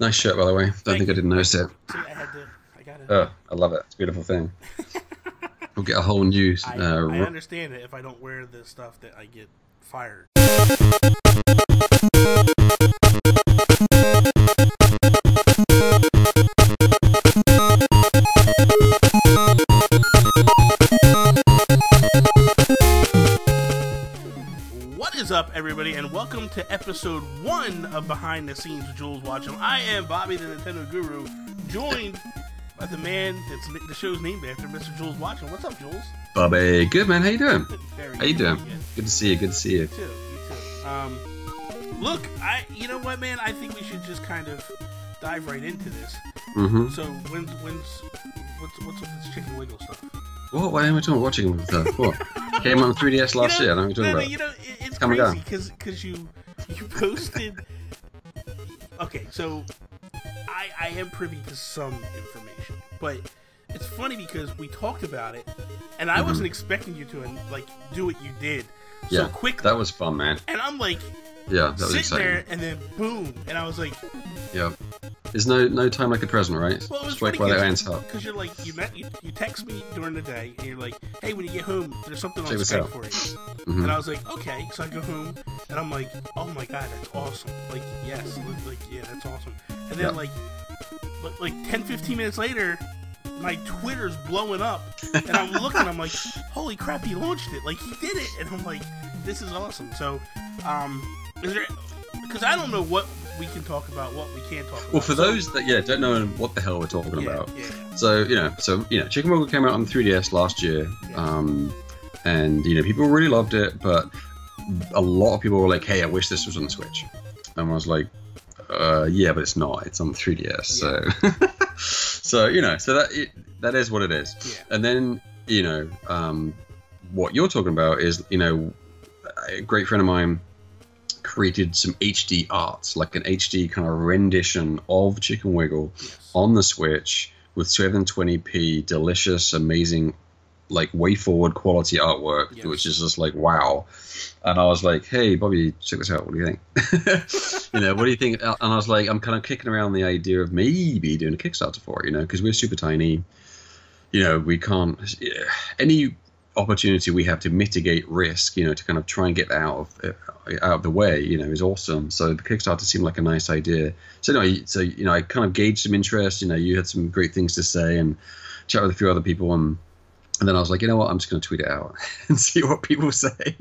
Nice shirt, by the way. Don't think I didn't notice it. See, I gotta. Oh, I love it. It's a beautiful thing. We'll get a whole new. I understand it. If I don't wear the stuff, that I get fired. What is up, everybody, and welcome to episode 1 of Behind the Scenes with Jools Watsham. I am Bobby, the Nintendo Guru, joined by the man that's the show's named after, Mr. Jools Watsham. What's up, Jools? Bobby, good man. How you doing? How you doing? Good. Good to see you. Good to see you. You too. Look, you know what, man? I think we should just kind of dive right into this. Mm-hmm. So, what's with this Chicken Wiggle stuff? What? Why am I talking watching with what? Came on 3DS last year. I know what you're talking about. You know, it's Come crazy because you posted. Okay, so I am privy to some information, but it's funny because we talked about it, and I wasn't expecting you to like do what you did so quickly. That was fun, man. And I'm like, yeah, that was sitting exciting. there, and then boom, and I was like, yeah. There's no time like the present, right? well, it was Just wait funny while it ends up. because you're like, you text me during the day, and you're like, hey, when you get home, there's something on Check this spec out. for you. Mm-hmm. And I was like, okay. So I go home, and I'm like, oh my god, that's awesome. Like, yes, like, yeah, that's awesome. And then like 10, 15 minutes later, my Twitter's blowing up, and I'm looking, I'm like, holy crap, he launched it. Like, he did it. And I'm like, this is awesome. So, is there, because I don't know what we can talk about, what we can't talk about. Well, for those that don't know what the hell we're talking about. Yeah. So Chicken Wiggle came out on 3DS last year, and people really loved it, but a lot of people were like, "Hey, I wish this was on the Switch," and I was like, "Yeah, but it's not. It's on the 3DS." So, so that is what it is. Yeah. And then what you're talking about is a great friend of mine created some HD art, like an HD kind of rendition of Chicken Wiggle on the Switch with 720p, delicious, amazing, like way forward quality artwork, which is just like wow. And I was like, hey, Bobby, check this out. What do you think? What do you think? And I was like, I'm kind of kicking around the idea of maybe doing a Kickstarter for it, because we're super tiny. We can't any opportunity we have to mitigate risk, to kind of try and get out of the way, is awesome. So the Kickstarter seemed like a nice idea. So anyway, I kind of gauged some interest. You had some great things to say and chat with a few other people, and then I was like, you know what, I'm just going to tweet it out and see what people say.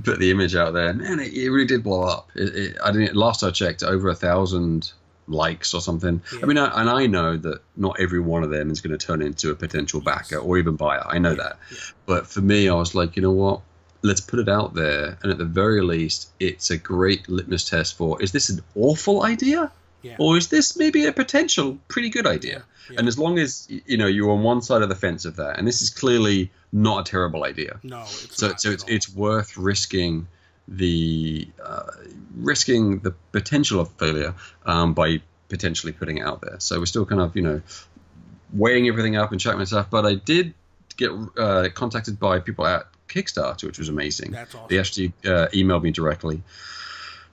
Put the image out there. Man, it really did blow up. Last I checked, over 1,000 likes or something. Yeah. I mean, I know that not every one of them is going to turn into a potential backer or even buyer. I know that. Yeah. But for me, I was like, you know what? Let's put it out there. And at the very least, it's a great litmus test for, is this an awful idea? Yeah. Or is this maybe a potential pretty good idea? Yeah. And as long as, you're on one side of the fence of that, and this is clearly not a terrible idea. No, it's so not. So it's worth risking the potential of failure by potentially putting it out there. So we're still kind of weighing everything up and checking myself. But I did get contacted by people at Kickstarter, which was amazing. That's awesome. They actually emailed me directly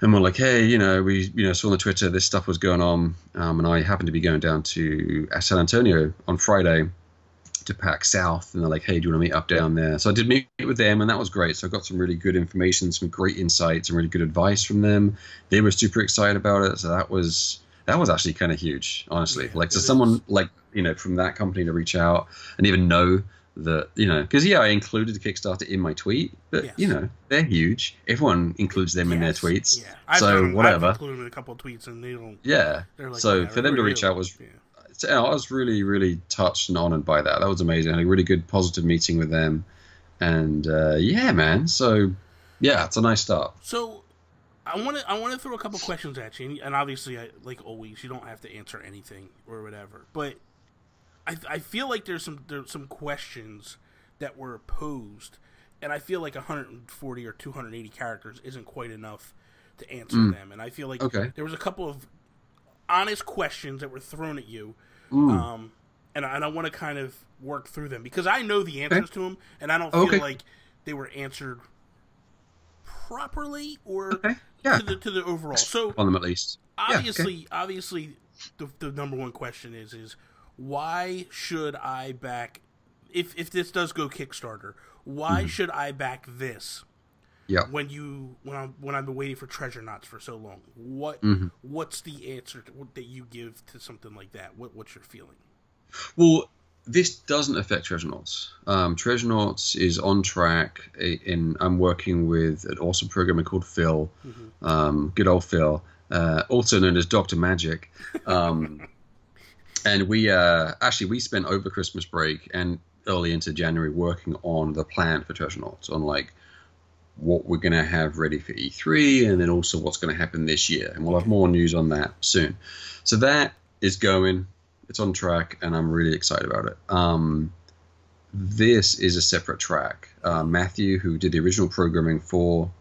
and were like, hey, we saw on the Twitter this stuff was going on, and I happened to be going down to San Antonio on Friday to PAX South, and they're like, hey, do you want to meet up down there? So I did meet with them, and that was great. So I got some really good information, some great insights, and really good advice from them. They were super excited about it, so that was actually kind of huge, honestly. Yeah, someone like from that company to reach out and even know that because I included the Kickstarter in my tweet, but they're huge. Everyone includes them in their tweets. Yeah. So whatever. I've included a couple of tweets, and they don't. Yeah. Like, so for them to reach out was. I was really, really touched and honored by that. That was amazing. I had a really good, positive meeting with them. And, man. So, yeah, it's a nice start. So, I want to throw a couple questions at you. And obviously, like always, you don't have to answer anything or whatever. But I feel like there's some questions that were posed. And I feel like 140 or 280 characters isn't quite enough to answer them. And I feel like there was a couple of honest questions that were thrown at you. And I want to kind of work through them because I know the answers to them, and I don't feel like they were answered properly or to the overall. So on them at least. Obviously, the number one question is why should I back if this does go Kickstarter? Why should I back this? Yeah. When I've been waiting for Treasure Knots for so long, what's the answer that you give to something like that? What's your feeling? Well, this doesn't affect Treasure Knots. Treasure Knots is on track. I'm working with an awesome programmer called Phil, good old Phil, also known as Dr. Magic. And we spent over Christmas break and early into January working on the plan for Treasure Knots, on like what we're going to have ready for E3, and then also what's going to happen this year. And we'll have more news on that soon. So that is going. It's on track, and I'm really excited about it. This is a separate track. Matthew, who did the original programming for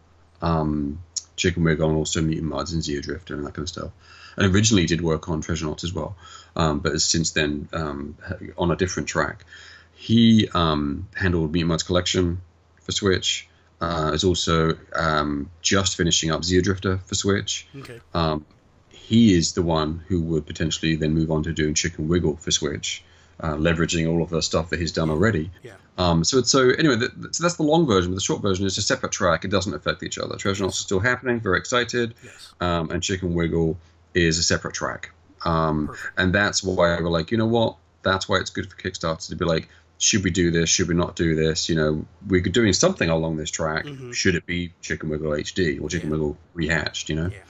Chicken Wiggle and also Mutant Mudds and Zeo Drifter and that kind of stuff, and originally did work on Treasure Knots as well, but has since then on a different track. He handled Mutant Mudds Collection for Switch. Is also just finishing up Zeo Drifter for Switch. Okay. He is the one who would potentially then move on to doing Chicken Wiggle for Switch, leveraging all of the stuff that he's done already. Yeah. So anyway, that's the long version. But the short version is a separate track. It doesn't affect each other. Treasure Knots is still happening. Very excited. Yes. And Chicken Wiggle is a separate track. And that's why we're like, you know what? That's why it's good for Kickstarter to be like, should we do this? Should we not do this? You know, we're doing something along this track. Should it be Chicken Wiggle HD or Chicken Wiggle Rehashed? You know. Yeah.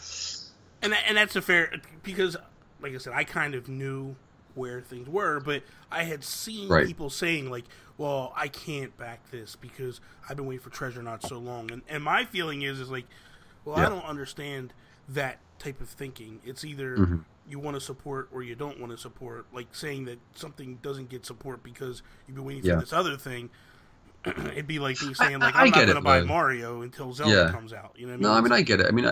And that's a fair, because like I said, I kind of knew where things were, but I had seen people saying like, well, I can't back this because I've been waiting for Treasure Knots so long. And my feeling is like, well, I don't understand that type of thinking. It's either you want to support or you don't want to support. Like saying that something doesn't get support because you've been waiting for this other thing. It'd be like me saying, like, I'm not going to buy Mario until Zelda comes out. You know what I mean? No, I mean, I get it. I mean,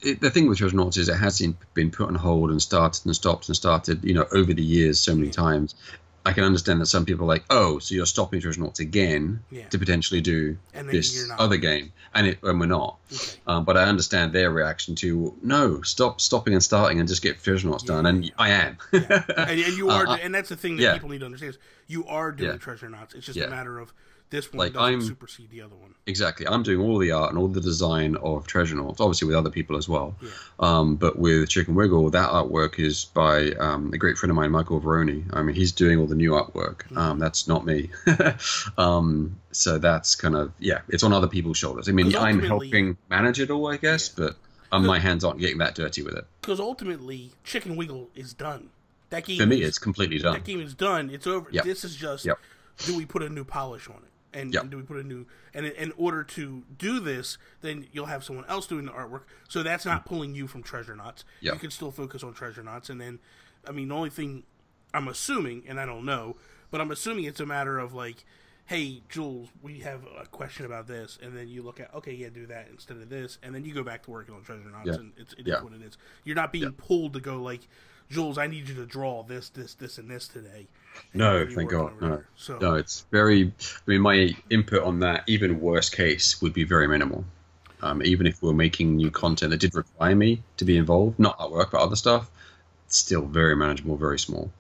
the thing with Treasure Knots is it has been put on hold and started and stopped and started, you know, over the years so many times. I can understand that some people are like, oh, so you're stopping Treasure Knots again to potentially do this other game. And we're not. Okay. But I understand their reaction to, no, stopping and starting and just get Treasure Knots done. And I am. And you are, and that's the thing that people need to understand is you are doing Treasure Knots. It's just a matter of this one doesn't supersede the other one. Exactly. I'm doing all the art and all the design of Treasure Knots, obviously with other people as well. Yeah. But with Chicken Wiggle, that artwork is by a great friend of mine, Michael Veroni. I mean, he's doing all the new artwork. That's not me. So that's kind of, it's on other people's shoulders. I mean, I'm helping manage it all, I guess, but my hands aren't getting that dirty with it. Because ultimately, Chicken Wiggle is done. That game For me, it's completely done. That game is done. It's over. Yep. This is just, do we put a new polish on it? And do we put a new... And in order to do this, then you'll have someone else doing the artwork. So that's not pulling you from Treasure Knots. You can still focus on Treasure Knots. And then, I mean, the only thing I'm assuming, and I don't know, but I'm assuming it's a matter of like, hey, Jools, we have a question about this. And then you look at, okay, do that instead of this. And then you go back to working on Treasure Knots. And it is what it is. You're not being pulled to go like, Jools, I need you to draw this, and this today. No, thank God. No. No, it's very... I mean, my input on that, even worst case, would be very minimal. Even if we were making new content that did require me to be involved, not artwork, but other stuff, it's still very manageable, very small,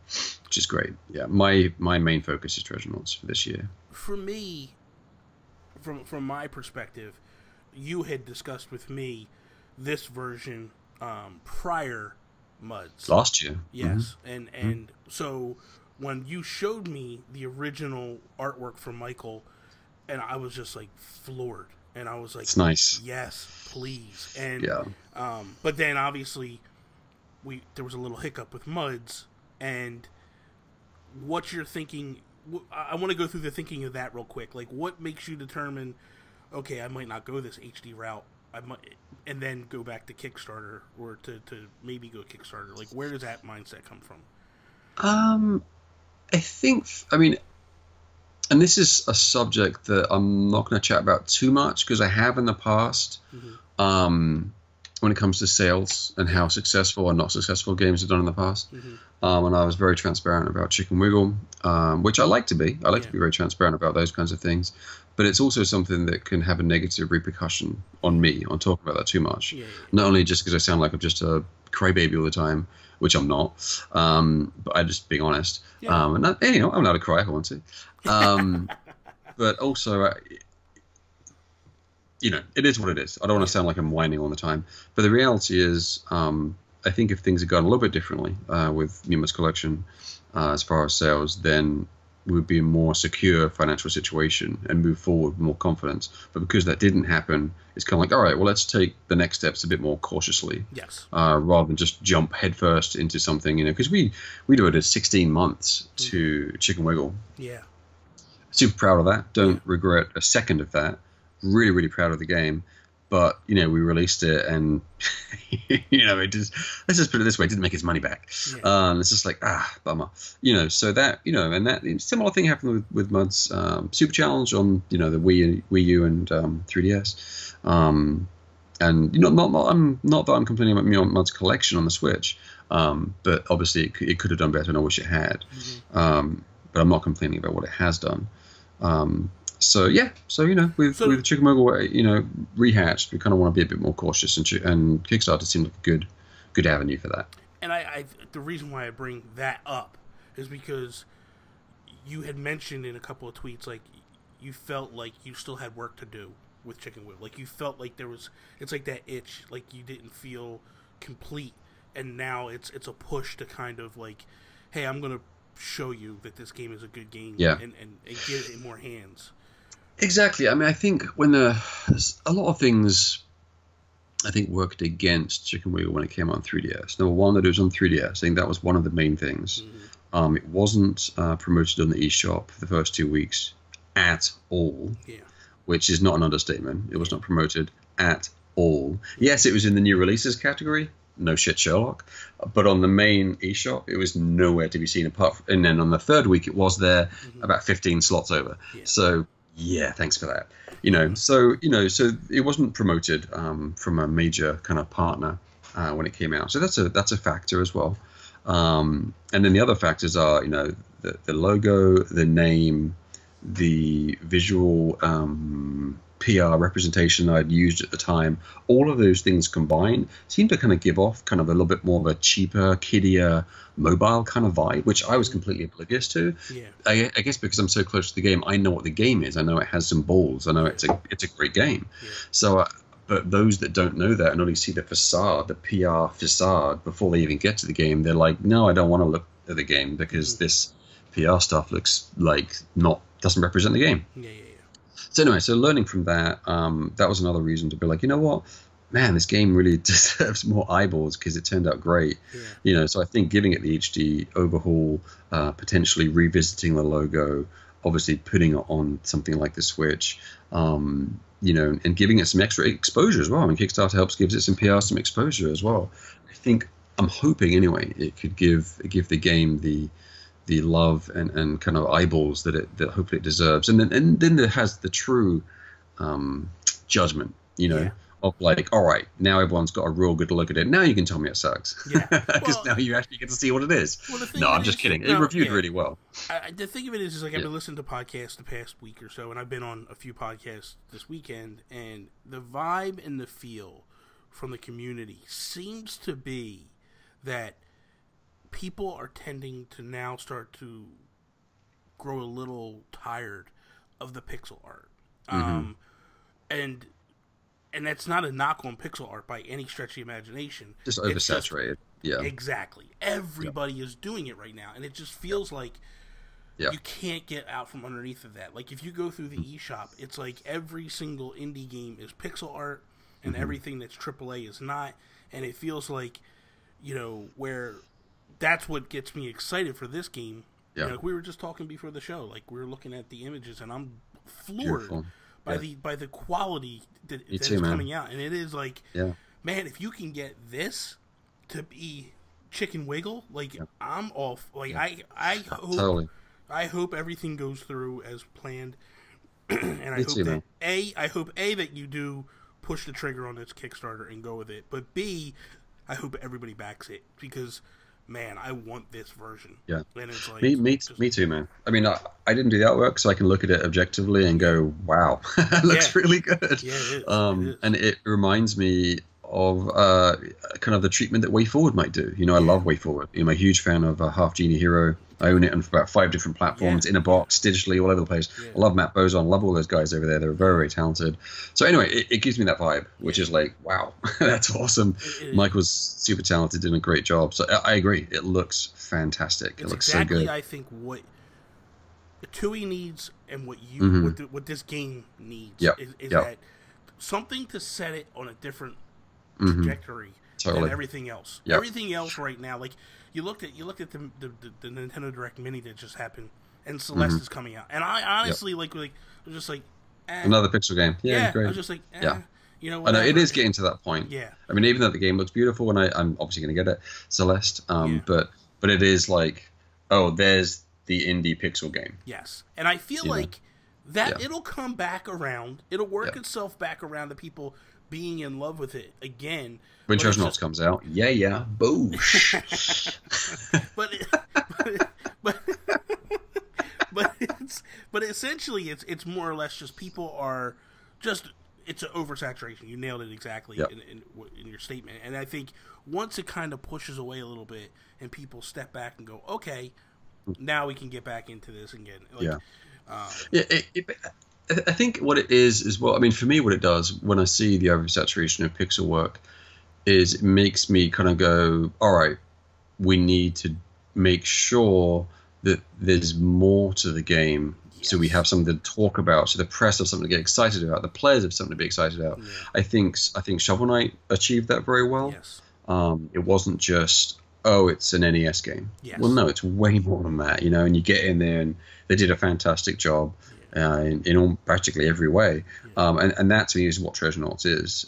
which is great. Yeah, my main focus is Treasure Knots for this year. For me, from my perspective, you had discussed with me this version prior Mudds. Last year. Yes, and so... when you showed me the original artwork from Michael, and I was just like floored, and I was like, "It's nice, yes, please." And but then obviously there was a little hiccup with Mudds, and what you're thinking. I want to go through the thinking of that real quick. Like, what makes you determine, okay, I might not go this HD route, I might, and then go back to Kickstarter or to maybe go Kickstarter. Like, where does that mindset come from? I think, I mean, and this is a subject that I'm not going to chat about too much because I have in the past, when it comes to sales and how successful or not successful games have done in the past. And I was very transparent about Chicken Wiggle, which I like to be. I like to be very transparent about those kinds of things. But it's also something that can have a negative repercussion on me on talking about that too much. Not only just because I sound like I'm just a crybaby all the time, which I'm not. But I'm just being honest. Yeah. And I'm allowed to cry if I want to. But also, it is what it is. I don't want to sound like I'm whining all the time. But the reality is, I think if things had gone a little bit differently with Mima's collection as far as sales, then we would be in a more secure financial situation and move forward with more confidence. But because that didn't happen, it's kind of like, all right, well, let's take the next steps a bit more cautiously. Yes. Rather than just jump headfirst into something, because we devoted 16 months to Chicken Wiggle. Yeah. Super proud of that. Don't regret a second of that. Really, really proud of the game. But, we released it and, it just, let's just put it this way, it didn't make its money back. Yeah. It's just like, bummer. So that, and that similar thing happened with Mud's Super Challenge on, the Wii U and 3DS. And, not that I'm complaining about Mud's collection on the Switch, but obviously it could have done better and I wish it had. But I'm not complaining about what it has done. With Chicken Wiggle, rehatched, we kind of want to be a bit more cautious, and Kickstarter seemed like a good avenue for that. And I the reason why I bring that up is because you had mentioned in a couple of tweets, like, you felt like you still had work to do with Chicken Wiggle. Like, you felt like it's like that itch, like you didn't feel complete, and now it's a push to kind of like, hey, I'm going to show you that this game is a good game, and get it in more hands. Exactly. I mean, I think when a lot of things, I think, worked against Chicken Wiggle when it came on 3DS. Number one, that it was on 3DS. I think that was one of the main things. It wasn't promoted on the eShop for the first 2 weeks at all, which is not an understatement. It was not promoted at all. Yes, it was in the new releases category. No shit, Sherlock. But on the main eShop, it was nowhere to be seen and then on the third week, it was there about 15 slots over. So, yeah, thanks for that. So it wasn't promoted from a major kind of partner when it came out. So that's a factor as well. And then the other factors are, the logo, the name, the visual PR representation I'd used at the time. All of those things combined seemed to kind of give off kind of a little bit more of a cheaper, kiddier, mobile kind of vibe, which I was completely oblivious to. I guess because I'm so close to the game, I know what the game is. I know it has some balls. I know it's a great game. So, but those that don't know that and only see the facade, the PR facade, before they even get to the game, they're like, no, I don't want to look at the game because this PR stuff looks like doesn't represent the game. So anyway, so learning from that, that was another reason to be like, you know what, man, this game really deserves more eyeballs because it turned out great. So I think giving it the HD overhaul, potentially revisiting the logo, obviously putting it on something like the Switch, and giving it some extra exposure as well. I mean, Kickstarter gives it some PR, some exposure as well. I'm hoping anyway, it could give the game the love and kind of eyeballs that hopefully it deserves, and then there has the true judgment, of like, all right, now everyone's got a real good look at it. Now you can tell me it sucks, because now you actually get to see what it is. No, I'm just kidding. It reviewed really well. The thing of it is like I've been listening to podcasts the past week or so, and I've been on a few podcasts this weekend, and the vibe and the feel from the community seems to be that people are tending to now start to grow a little tired of the pixel art. And that's not a knock on pixel art by any stretch of the imagination. Just oversaturated. Exactly. Everybody is doing it right now, and it just feels like you can't get out from underneath of that. Like, if you go through the eShop, it's like every single indie game is pixel art, and everything that's AAA is not, and it feels like, where that's what gets me excited for this game. Like we were just talking before the show, like we were looking at the images, and I'm floored by the quality that's coming out, and it is like, man, if you can get this to be Chicken Wiggle, like I'm off. Like I hope everything goes through as planned, and I hope that you do push the trigger on this Kickstarter and go with it, but B, I hope everybody backs it, because man, I want this version. And it's like, me too, man. I mean, I didn't do the artwork, so I can look at it objectively and go, wow, it looks really good. It is. And it reminds me of kind of the treatment that Way Forward might do. You know, I love Way Forward. You know, I'm a huge fan of Half Genie Hero. I own it on about 5 different platforms, in a box, digitally, all over the place. I love Matt Bozon, love all those guys over there. They're very, very talented. So anyway, it gives me that vibe, which is like, wow, that's awesome. Michael's super talented, doing a great job. So I agree. It looks fantastic. It looks exactly, so good. I think, what TUI needs and what you what this game needs is that something to set it on a different trajectory than everything else. Everything else right now, like you looked at the Nintendo Direct Mini that just happened, and Celeste is coming out, and I honestly like was just like another pixel game. Great. I was just like you know, I know it is getting to that point. I mean, even though the game looks beautiful, and I'm obviously going to get it, Celeste, but it is like, oh, there's the indie pixel game. Yes, and I feel like that it'll come back around. It'll work itself back around to people being in love with it again. When Treasure comes out, boosh. but essentially, it's more or less just people are just, it's an oversaturation. You nailed it exactly in your statement. And I think once it kind of pushes away a little bit and people step back and go, okay, now we can get back into this again. Like, I think what it is well, I mean, for me, what it does when I see the oversaturation of pixel work is it makes me kind of go, all right, we need to make sure that there's more to the game. So we have something to talk about. So the press have something to get excited about. The players have something to be excited about. I think Shovel Knight achieved that very well. It wasn't just, oh, it's an NES game. Well, no, it's way more than that, you know. And you get in there, and they did a fantastic job in practically every way. And that to me is what Treasure is.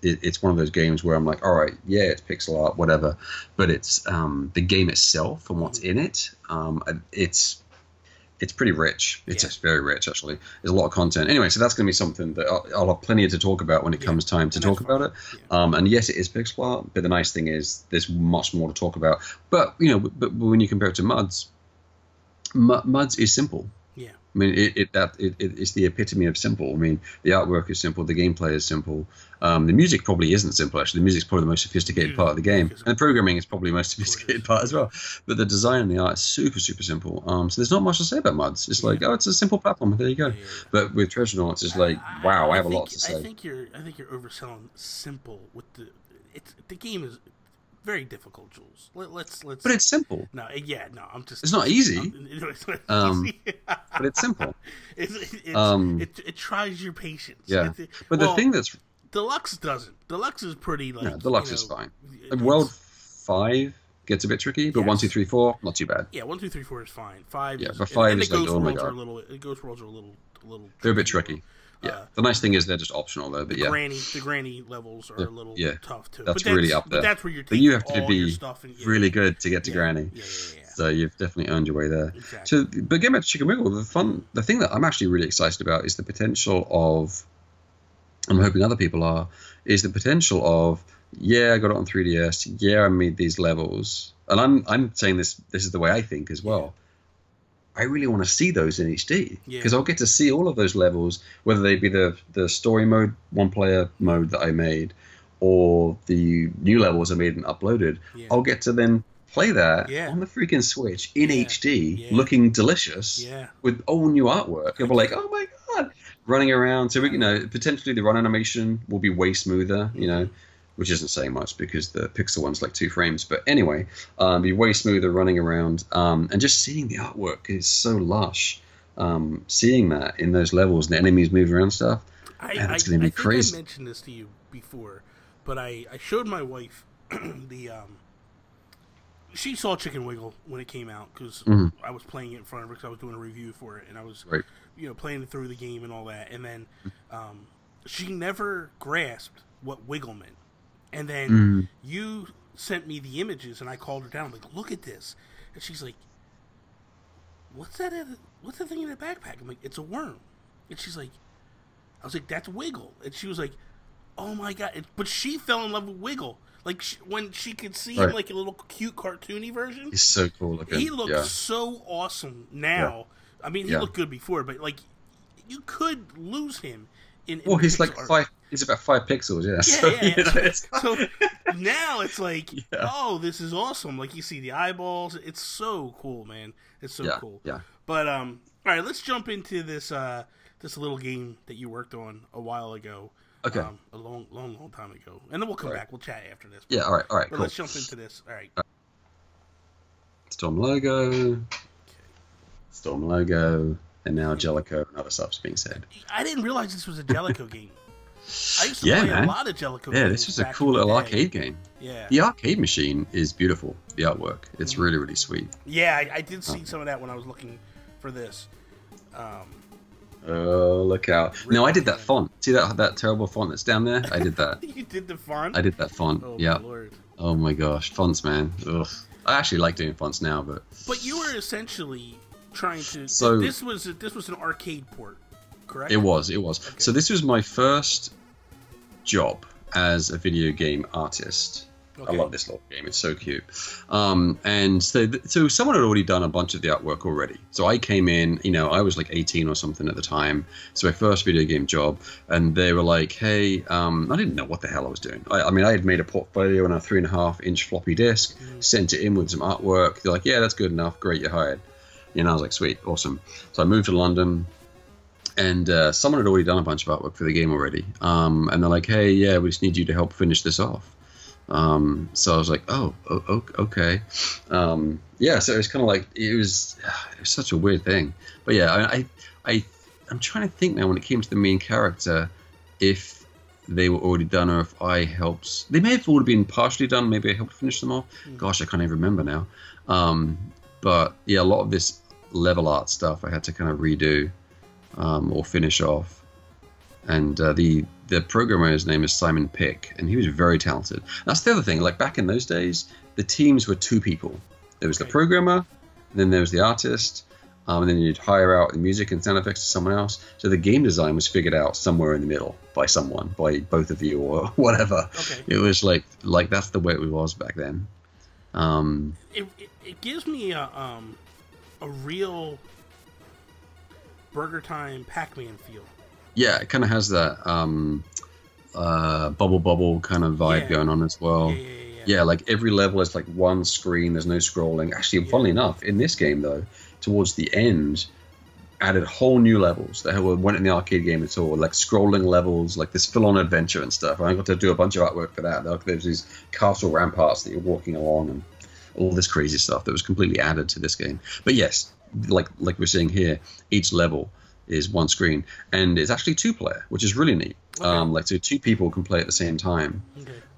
It's one of those games where I'm like, all right, it's pixel art, whatever, but it's the game itself and what's in it. It's pretty rich. It's just very rich, actually. There's a lot of content. Anyway, so that's going to be something that I'll have plenty to talk about when it comes time to talk about it. And yes, it is pixel art, but the nice thing is there's much more to talk about. But you know, but when you compare it to Muds is simple. I mean, it's the epitome of simple. I mean, the artwork is simple, the gameplay is simple. The music probably isn't simple, actually. The music's probably the most sophisticated part of the game. And the programming is probably the most sophisticated part as well. But the design and the art is super, super simple. So there's not much to say about Muds. It's like, oh, it's a simple platform. There you go. But with Treasure Knight, it's just like, wow, I have a lot to say. I think you're overselling simple with the game is very difficult, Jools. Let's. But it's simple. No, I'm just. It's not easy. But it's simple. It tries your patience. But the thing that's Deluxe doesn't. Deluxe is pretty like. No, Deluxe is fine. World 5 gets a bit tricky, but 1, 2, 3, 4 not too bad. 1, 2, 3, 4 is fine. 5. But 5 is like, oh my god. The ghost worlds are a little. They're a bit tricky. The nice thing is they're just optional though. But the granny levels are a little tough too. That's really up there. But that's where you're taking all your stuff and really good to get to granny. So you've definitely earned your way there. Exactly. So, but getting back to Chicken Wiggle, the thing that I'm actually really excited about is the potential of, I'm hoping other people are, is the potential of, I got it on 3DS, I made these levels, and I'm saying this is the way I think as well. I really want to see those in HD because I'll get to see all of those levels, whether they be the story mode, one-player mode that I made, or the new levels I made and uploaded. I'll get to then play that on the freaking Switch in HD, looking delicious with all new artwork. You'll be like, oh my god, running around. So potentially the run animation will be way smoother, which isn't saying much because the pixel one's like 2 frames. But anyway, be way smoother running around, and just seeing the artwork is so lush. Seeing that in those levels and the enemies moving around stuff, it's going to be crazy. I mentioned this to you before, but I showed my wife the. She saw Chicken Wiggle when it came out because I was playing it in front of her because I was doing a review for it, and I was playing it through the game and all that. And then she never grasped what Wiggle meant. And then you sent me the images, and I called her down. I'm like, look at this. And she's like, what's that thing in the backpack? I'm like, it's a worm. And she's like, I was like, that's Wiggle. And she was like, oh my god. But she fell in love with Wiggle. Like, when she could see him like a little cute cartoony version. He's so cool looking. He looks so awesome now. I mean, he looked good before, but like, you could lose him in Well, the he's pixel like art. 5. He's about 5 pixels. Yeah. Yeah, So, yeah. you know, it's So now it's like, Yeah. oh, this is awesome. Like you see the eyeballs. It's so cool, man. It's so yeah, cool. yeah. But all right, let's jump into this this little game that you worked on a while ago. Okay. A long time ago, and then we'll come back. We'll chat after this. Yeah. All right. But Cool. let's jump into this. All right. Storm logo. Storm logo. And now Jellicoe and other stuff's being said. I didn't realize this was a Jellicoe game. I used to play man. a lot of Jellicoe games. Yeah, this was a back cool in the little day. arcade game. Yeah. The arcade machine is beautiful. The artwork. It's really, really sweet. Yeah, I did see some of that when I was looking for this. Oh, look out. No, I did that font. See that terrible font that's down there? I did that. You did the font? I did that font. Oh, yeah. my Lord. Oh my gosh. Fonts, man. Ugh. I actually like doing fonts now, but... But you were essentially trying to... So- this was an arcade port, correct? It was. Okay. So this was my first job as a video game artist. Okay. I love this little game. It's so cute. And so someone had already done a bunch of the artwork already. So I came in, I was like 18 or something at the time. So my first video game job. And they were like, hey, I didn't know what the hell I was doing. I mean, I had made a portfolio on a 3.5-inch floppy disk, sent it in with some artwork. They're like, yeah, that's good enough. Great, you're hired. I was like, sweet, awesome. So I moved to London. And someone had already done a bunch of artwork for the game already. And they're like, hey, yeah, we just need you to help finish this off. So I was like, oh, okay. Yeah, so it was kind of like, it was such a weird thing. But yeah, I'm trying to think now when it came to the main character, if they were already done or if I helped. They may have already been partially done. Maybe I helped finish them off. Gosh, I can't even remember now. But yeah, a lot of this level art stuff I had to kind of redo or finish off. And the programmer's name is Simon Pick, and he was very talented. That's the other thing. Like back in those days, the teams were 2 people. There was the programmer, then there was the artist, and then you'd hire out the music and sound effects to someone else. So the game design was figured out somewhere in the middle by someone, by both of you or whatever. Okay. It was like that's the way it was back then. It gives me a real Burger Time Pac-Man feel. Yeah, it kind of has that bubble kind of vibe going on as well. Yeah, like every level is like one screen. There's no scrolling. Actually, funnily enough, in this game though, towards the end, added whole new levels that weren't in the arcade game at all. Like scrolling levels, like this full-on adventure and stuff. And I got to do a bunch of artwork for that. There's these castle ramparts that you're walking along and all this crazy stuff that was completely added to this game. But yes, like we're seeing here, each level is one screen, and it's actually 2-player, which is really neat. Okay. So 2 people can play at the same time,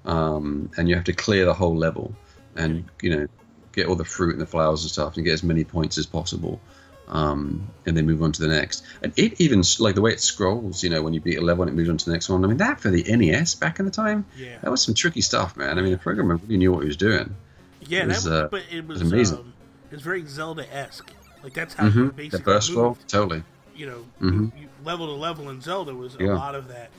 and you have to clear the whole level, and get all the fruit and the flowers and stuff, and get as many points as possible, and then move on to the next. And it even like the way it scrolls, when you beat a level and it moves on to the next one. I mean, that for the NES back in the time, that was some tricky stuff, man. I mean, the programmer really knew what he was doing. Yeah, but it was amazing. It was very Zelda-esque. Like that's how you basically the burst flow, totally. Level to level in Zelda was a lot of that,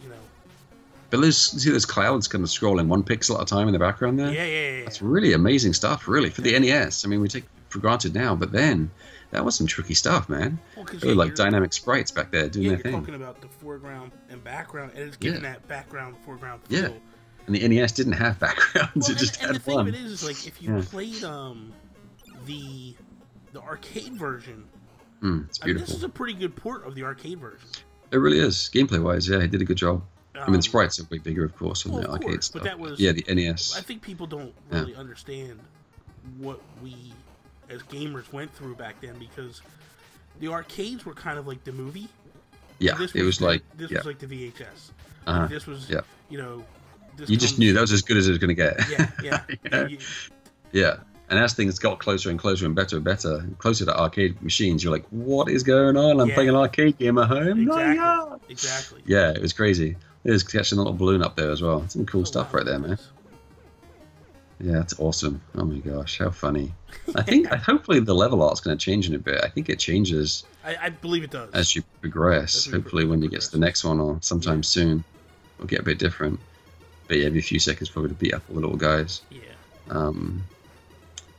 But there's clouds kind of scrolling 1 pixel at a time in the background there. Yeah. That's really amazing stuff, really, for the NES. I mean, we take it for granted now, but then that was some tricky stuff, man. Well, they were like dynamic sprites back there doing their thing. You're talking about the foreground and background, and it's giving that background, foreground feel. Yeah, and the NES didn't have backgrounds; it just had the thing one. of it is like if you played the arcade version. It's beautiful. I mean, this is a pretty good port of the arcade version. It really is. Gameplay-wise, he did a good job. I mean, the sprites are way bigger, of course, on the arcade stuff. But that was... Yeah, the NES. I think people don't really understand what we, as gamers, went through back then, because the arcades were kind of like the movie. Yeah, it was like... This was like the VHS. Uh-huh. This was, you just knew that was as good as it was going to get. Yeah. Yeah. And as things got closer and closer and better, closer to arcade machines, you're like, what is going on? I'm playing an arcade game at home? Exactly. Yeah, it was crazy. It was catching a little balloon up there as well. Some cool stuff right there, man. Yeah, it's awesome. Oh my gosh, how funny. I think, hopefully the level art's going to change in a bit. I think it changes. I believe it does. As you progress. Hopefully when you get to the next one or sometime soon, it'll get a bit different. But yeah, every few seconds probably to beat up all the little guys. Yeah.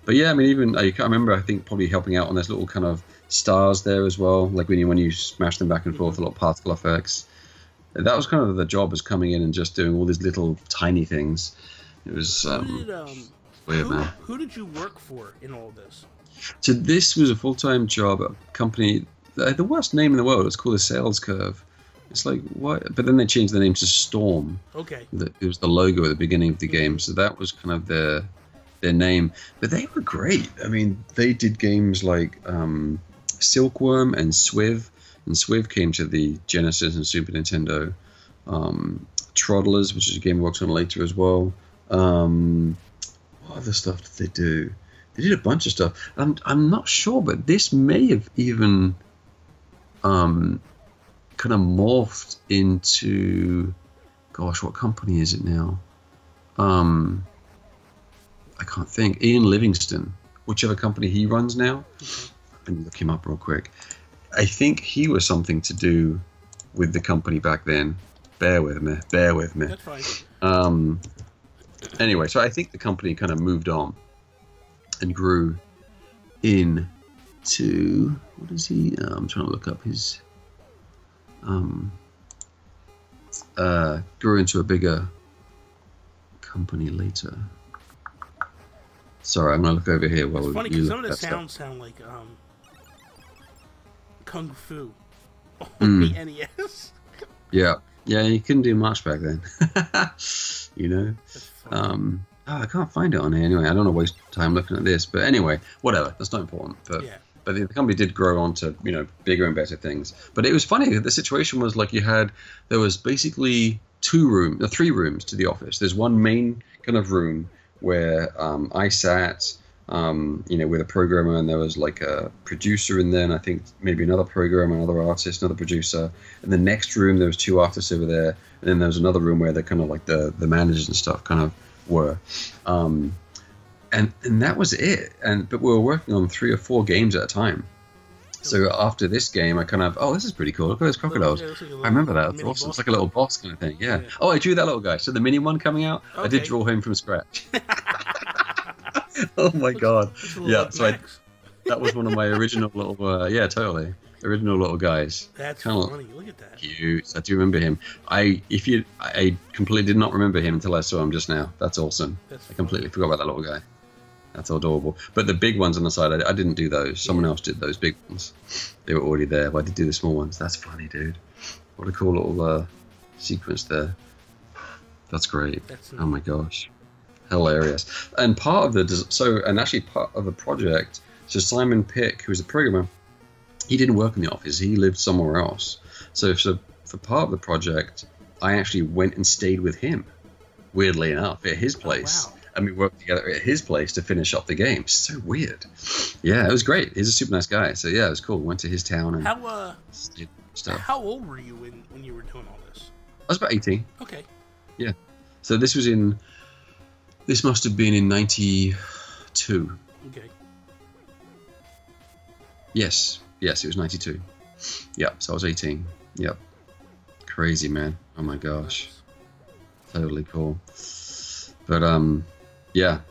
But yeah, I mean, even I remember, I think probably helping out on those little kind of stars there as well, like when you smash them back and forth, the little particle effects. that was kind of the job, was coming in and just doing all these little tiny things. It was weird, man. Who did you work for in all this? So this was a full-time job at a company. The worst name in the world. It's called a Sales Curve. It's like, what? But then they changed the name to Storm. Okay. It was the logo at the beginning of the game, so that was kind of their name. But they were great. I mean, they did games like Silkworm and Swiv. And Swiv came to the Genesis and Super Nintendo. Troddlers, which is a game we worked on later as well. What other stuff did they do? They did a bunch of stuff. I'm not sure, but this may have even kind of morphed into, gosh, what company is it now? I can't think. Ian Livingston, whichever company he runs now. Okay. Let me look him up real quick. I think he was something to do with the company back then. Bear with me. That's fine. Anyway, so I think the company kind of moved on and grew into, what is he? I'm trying to look up his. Grew into a bigger company later. Sorry, I'm gonna look over here while it's funny you because look some of the that sounds stuff. sound like Kung Fu on the NES. Yeah, you couldn't do much back then. You know. That's funny. I can't find it on here anyway. I don't want to waste time looking at this, but anyway, whatever. That's not important. But Yeah. but the company did grow on to, you know, bigger and better things. But it was funny. The situation was like there was basically three rooms to the office. There's one main kind of room where I sat, you know, with a programmer, and there was like a producer in there, and I think maybe another programmer, another artist, another producer. And the next room, there was two artists over there, and then there was another room where they're kind of like the managers and stuff kind of were. And that was it. But we were working on 3 or 4 games at a time. So after this game, I kind of, this is pretty cool. Look at those crocodiles. Yeah, like I remember that. That's mini awesome. boss. It's like a little boss kind of thing. Yeah. Yeah. Oh, I drew that little guy. So the mini one coming out, I did Okay. draw him from scratch. Oh my god. Yeah. So that was one of my original little. Totally. Original little guys. That's Kinda funny. Look at that. Cute. I do remember him. I completely did not remember him until I saw him just now. That's awesome. That's I completely forgot about that little guy. That's adorable. But the big ones on the side, I didn't do those. Someone else did those big ones. They were already there, but I did do the small ones. That's funny, dude. What a cool little sequence there. That's great. That's Oh my gosh. Hilarious. And part of the project, so Simon Pick, who's a programmer, he didn't work in the office. He lived somewhere else. So for part of the project, I actually went and stayed with him, weirdly enough, at his place. Oh, wow. And we worked together at his place to finish up the game. So weird. Yeah, it was great. He's a super nice guy. So yeah, it was cool. Went to his town and did stuff. How old were you when you were doing all this? I was about 18. Okay. Yeah. So this must have been in 92. Okay. Yes, it was 92. Yep, so I was 18. Yep. Crazy, man. Oh my gosh. Totally cool. But yeah.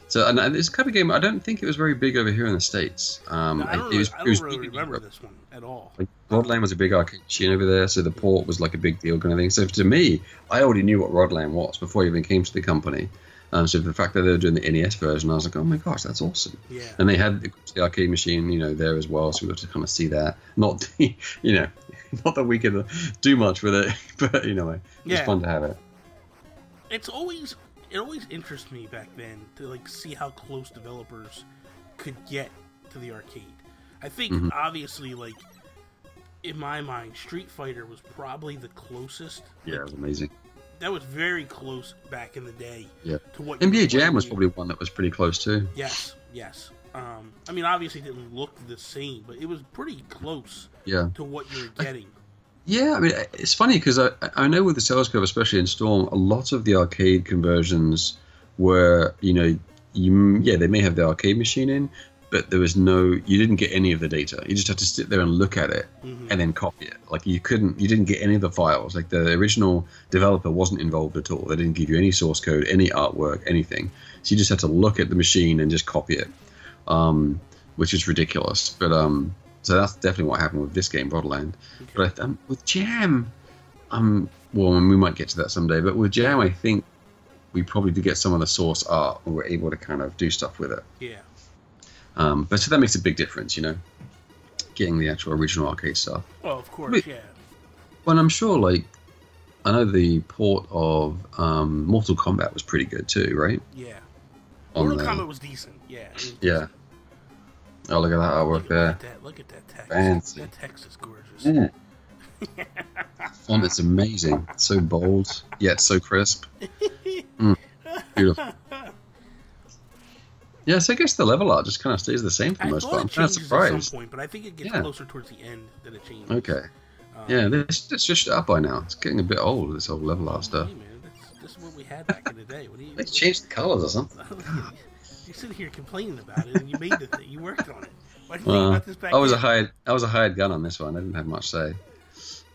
So and this kind of game, I don't think it was very big over here in the States. I don't really remember this one at all. Like, Rodland was a big arcade machine over there, so the port was like a big deal kind of thing. So to me, I already knew what Rodland was before I even came to the company. So the fact that they were doing the NES version, I was like, oh my gosh, that's awesome. Yeah. And they had the arcade machine, you know, there as well, so we got to kind of see that. Not, you know, not that we could do much with it, but you know, it was fun to have it. It always interests me back then to like see how close developers could get to the arcade. I think obviously, like in my mind, Street Fighter was probably the closest. Yeah, it was amazing. That was very close back in the day. Yeah. To what NBA Jam was probably one that was pretty close too. Yes. I mean, obviously, it didn't look the same, but it was pretty close. Yeah. To what you were getting. Yeah, I mean, it's funny because I know with the Sales Curve, especially in Storm, a lot of the arcade conversions were, you know, they may have the arcade machine in, but there was you didn't get any of the data. You just had to sit there and look at it and then copy it. Like you didn't get any of the files. Like the original developer wasn't involved at all. They didn't give you any source code, any artwork, anything. So you just had to look at the machine and just copy it, which is ridiculous. But so that's definitely what happened with this game, Borderland. Okay. But with Jam, Well, we might get to that someday, but with Jam, I think we probably did get some of the source art, and we're able to kind of do stuff with it. Yeah. But so that makes a big difference, you know, getting the actual original arcade stuff. Well, of course, yeah. Well, I'm sure, like, I know the port of Mortal Kombat was pretty good too, right? Yeah. Mortal Kombat was decent. Yeah. Yeah. Oh, look at that artwork there. Look at that text. Fancy. That text is gorgeous. Yeah. Font is amazing. It's so bold, yet so crisp. Beautiful. Yeah, so I guess the level art just kind of stays the same for the most part. I'm kind of surprised. At some point, but I think it gets closer towards the end than it changes. Okay. Yeah, it's switched up by now. It's getting a bit old, this whole level art stuff. Hey, man, this is what we had back in the day. What do you? Let's change the colors or something. You're sitting here complaining about it, and you made the thing. You worked on it. Why do you think about this back I was a hired gun on this one. I didn't have much say.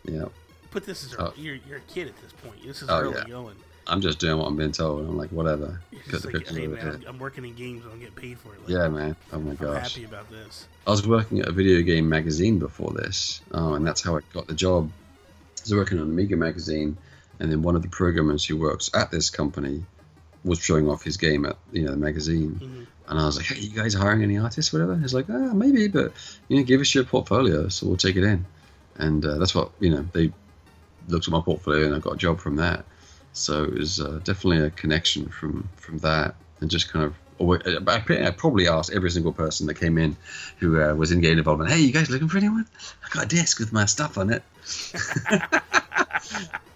Yeah. But this is you're a kid at this point. This is early going. I'm just doing what I'm being told. I'm like, whatever. It's like, hey, man, I'm working in games and I'm getting paid for it. Like, yeah, man. Oh my gosh. I'm happy about this. I was working at a video game magazine before this, and that's how I got the job. I was working on Amiga magazine, and then one of the programmers who works at this company was showing off his game at the magazine, and I was like, "Hey, you guys hiring any artists, whatever?" He's like, maybe, but give us your portfolio, so we'll take it in." And that's what they looked at my portfolio, and I got a job from that. So it was definitely a connection from that, and just kind of. I probably asked every single person that came in who was in game development, "Hey, you guys looking for anyone? I got a disc with my stuff on it."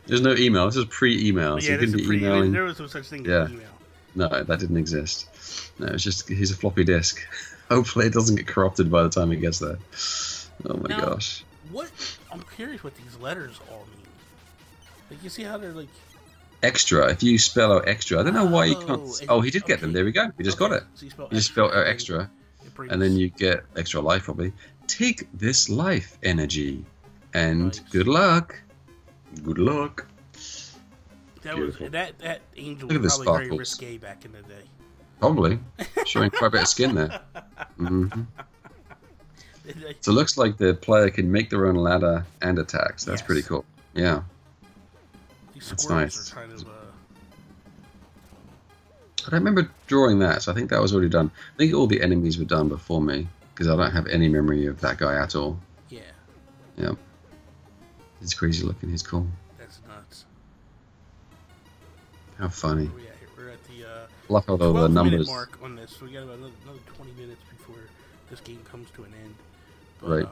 There's no email. This is pre-email, so you couldn't be emailing. There was no such thing as email. No, that didn't exist. No, it's just here's a floppy disk. Hopefully, it doesn't get corrupted by the time it gets there. Oh my gosh! I'm curious what these letters all mean. Like, you see how they're like. Extra. If you spell out extra, I don't know why you can't. Oh, he did get them. There we go. We just got it. So you just spell out extra, and then you get extra life probably. Take this life energy, and good luck. Good luck. That angel was probably very risque back in the day. Probably showing quite a bit of skin there. So it looks like the player can make their own ladder and attacks. That's pretty cool. Yeah. That's nice. Are kind of, I don't remember drawing that, so I think that was already done. I think all the enemies were done before me, because I don't have any memory of that guy at all. Yeah. Yep. He's crazy looking. He's cool. That's nuts. How funny. Where we're at the Love how the numbers mark on this. So we got about another 20 minutes before this game comes to an end. But, right.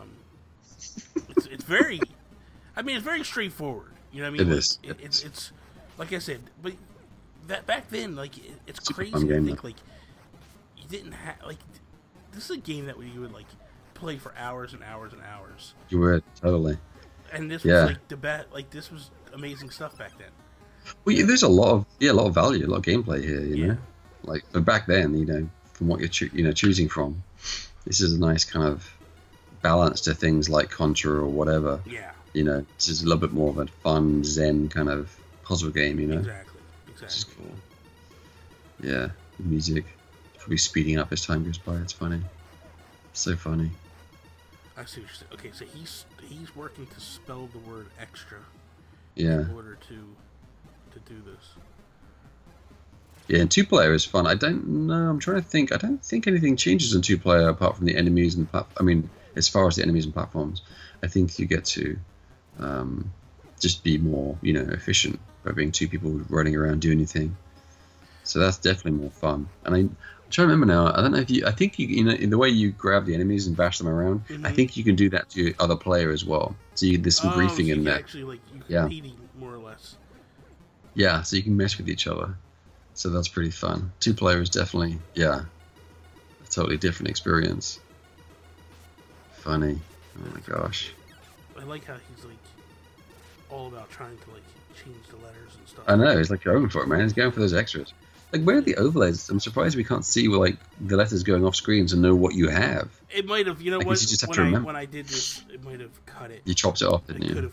It's very. I mean, it's very straightforward. You know what I mean? It is. It's like I said, but that back then, like, it's crazy to think like you didn't have like this is a game that you would like play for hours and hours and hours. You would totally. And this was like like this was amazing stuff back then. Well, there's a lot of value, a lot of gameplay here. You know, like but back then, from what you're choosing from, this is a nice kind of balance to things like Contra or whatever. Yeah. It's just a little bit more of a fun, zen kind of puzzle game, Exactly. Which is cool. Yeah, the music. Probably speeding up as time goes by. It's funny. So funny. I see what you're saying. Okay, so he's working to spell the word extra. Yeah. In order to do this. Yeah, and 2-player is fun. I don't know. I'm trying to think. I don't think anything changes in 2-player apart from the enemies and as far as the enemies and platforms, I think you get to just be more, efficient by being 2 people running around doing anything. So that's definitely more fun. And I'm trying to remember now. I don't know if I think in the way you grab the enemies and bash them around, I think you can do that to other player as well. So there's some griefing in there. Actually, you're competing more or less. Yeah, so you can mess with each other. So that's pretty fun. 2-player is definitely, a totally different experience. Funny. Oh my gosh. I like how he's like all about trying to like change the letters and stuff. I know, he's like going for it, man. He's going for those extras. Like, where are the overlays? I'm surprised we can't see like the letters going off screen to know what you have. It might have, what? You just have to remember. When I did this, it might have cut it. You chopped it off, didn't you?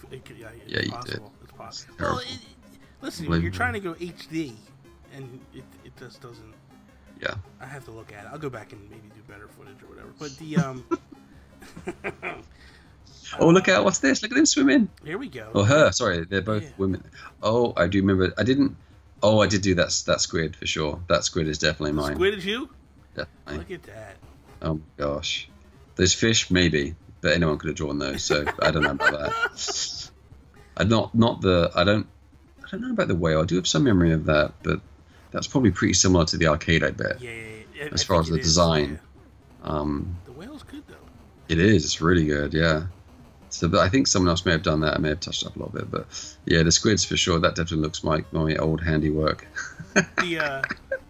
Yeah, you possible. did. It's possible. Well, listen, you're trying to go HD, and it just doesn't. Yeah. I have to look at it. I'll go back and maybe do better footage or whatever. But the Oh, look out! What's this? Look at them swimming. Here we go. Oh, her. Sorry, they're both Yeah. women. Oh, I do remember. I didn't. Oh, I did do that squid for sure. That squid is definitely mine. Squid is you? Definitely. Look at that. Oh my gosh. Those fish, maybe, but anyone could have drawn those. So I don't know about that. I don't know about the whale. I do have some memory of that, but that's probably pretty similar to the arcade, I bet. Yeah. As far as the design. Yeah. The whale's good though. It is. It's really good. Yeah. So, but I think someone else may have done that. I may have touched it up a little bit, but yeah, the squids for sure. That definitely looks like my old handiwork. The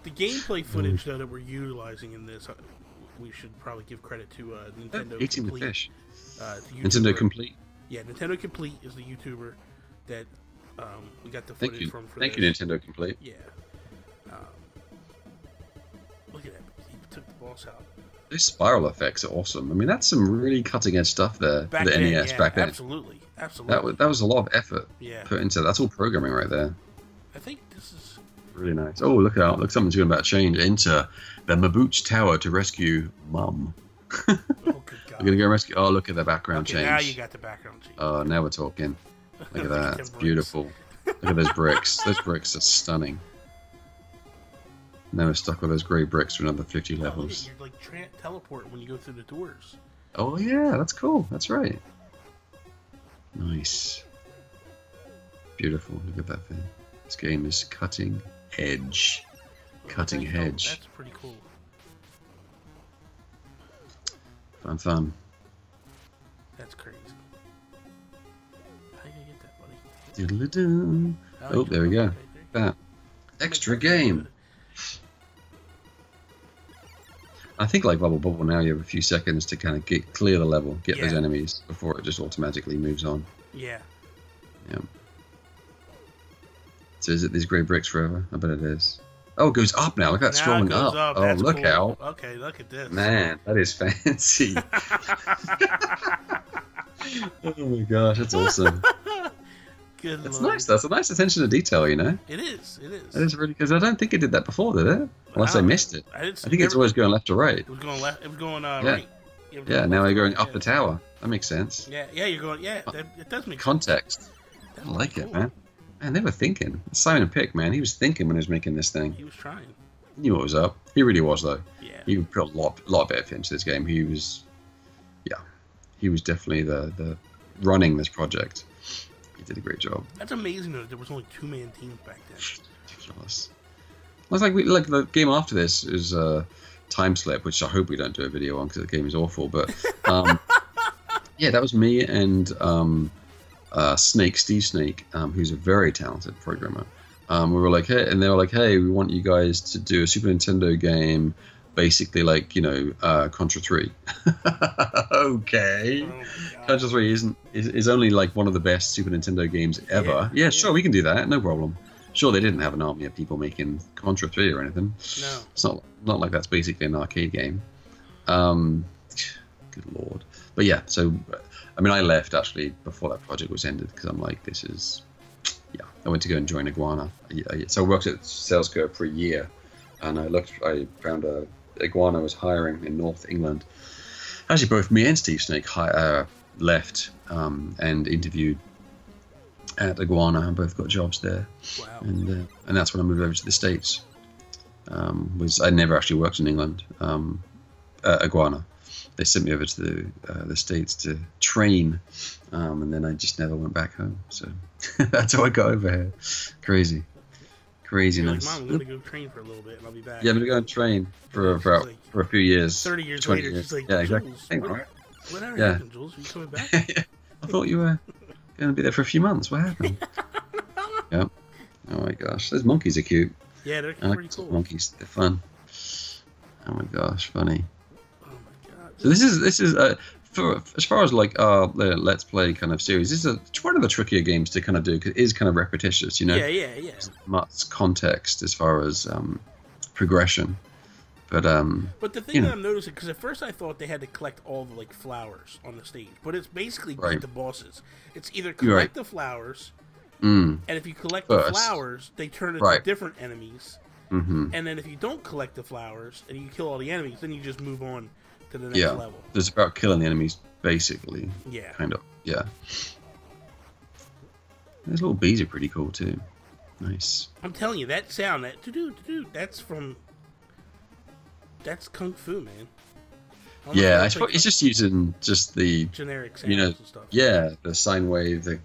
gameplay footage though that we're utilizing in this, we should probably give credit to Nintendo. Eating the Complete, fish. YouTuber. Nintendo Complete. Yeah, Nintendo Complete is the YouTuber that we got the footage from. Thank you, Nintendo Complete. Yeah. Look at that. He took the boss out. Those spiral effects are awesome. I mean, that's some really cutting edge stuff there for the NES back then. Absolutely. That was a lot of effort put into. That's all programming right there. I think this is really nice. Oh, look out! Look, something's about to change. Enter the Mabooch Tower to rescue Mum. Oh, good God. We're gonna go rescue. Oh, look at the background change. Now you got the background change. Oh, now we're talking. Look at that. It's beautiful. Look at those bricks. Those bricks are stunning. Now we're stuck with those grey bricks for another 50 levels. You're like teleport when you go through the doors. Oh yeah, that's cool. That's right. Nice. Beautiful. Look at that thing. This game is cutting edge. Cutting edge. That's pretty cool. Fun. That's crazy. How you gonna get that, buddy? Diddle-a-doo. Oh, there we go. That. Extra game. I think like Bubble Bobble now you have a few seconds to kind of clear the level, get those enemies before it just automatically moves on. Yeah. Yeah. So is it these grey bricks forever? I bet it is. Oh, it goes up now. Look at that strolling up. Oh, that's look cool. out. Okay, look at this. Man, that is fancy. Oh my gosh, that's awesome. Good That's Lord. nice. That's a nice attention to detail, you know? It is. It is. That is really, because I don't think it did that before, did it? Unless I missed it. I think it's always going left to right. It was going left. It was going right. Yeah, now we're going up the tower. That makes sense. Yeah, you're going. Yeah, it does make context. sense. I like it, man. Man, they were thinking. Simon Pick, man, he was thinking when he was making this thing. He was trying. He knew what was up. He really was, though. Yeah. He put a lot of effort into this game. He was definitely the running this project. He did a great job. That's amazing though. There was only 2-man teams back then. Ridiculous. It's like the game after this is Time Slip, which I hope we don't do a video on because the game is awful. But yeah, that was me and Steve Snake, who's a very talented programmer. We were like, hey, and they were like, hey, we want you guys to do a Super Nintendo game, basically like, you know, Contra 3. Okay. Oh, Contra 3 is only like one of the best Super Nintendo games ever. Yeah, sure, we can do that, no problem. Sure, they didn't have an army of people making Contra 3 or anything. No. It's not like that's basically an arcade game. Good lord. But yeah, so I mean, I left actually before that project was ended because I'm like, this is, yeah. I went to go and join Iguana. So I worked at Sales Curve for a year, and I found Iguana was hiring in North England. Actually, both me and Steve Snake left and interviewed at Iguana, and both got jobs there. Wow. And that's when I moved over to the States. I never actually worked in England. At Iguana, they sent me over to the States to train, and then I just never went back home. So that's how I got over here. Craziness. Like, Mom, I'm gonna go train for a little bit, and I'll be back. Yeah, I'm gonna go and train for a few years. 30 years 20 later, years. she's like, yeah, exactly. Jules, whatever happened, Jules? Are you coming back? I thought you were going to be there for a few months. What happened? Yeah. Oh my gosh, those monkeys are cute. Yeah, they're I like pretty cool. monkeys. They're fun. Oh my gosh, funny. Oh my god. So this is for as far as like the Let's Play kind of series. This is one of the trickier games to kind of do because it is kind of repetitious. You know. Yeah. There's much context as far as progression. But the thing that I'm noticing, because at first I thought they had to collect all the like flowers on the stage, but it's basically beat the bosses. It's either collect the flowers, and if you collect the flowers, they turn into different enemies. And then if you don't collect the flowers and you kill all the enemies, then you just move on to the next Yeah. level. It's about killing the enemies, basically. Yeah. Kind of. Yeah. Those little bees are pretty cool too. Nice. I'm telling you, that sound, that doo-doo, that's Kung Fu, man. Yeah, it's just using just the generic sounds and stuff. Yeah, the sine wave, the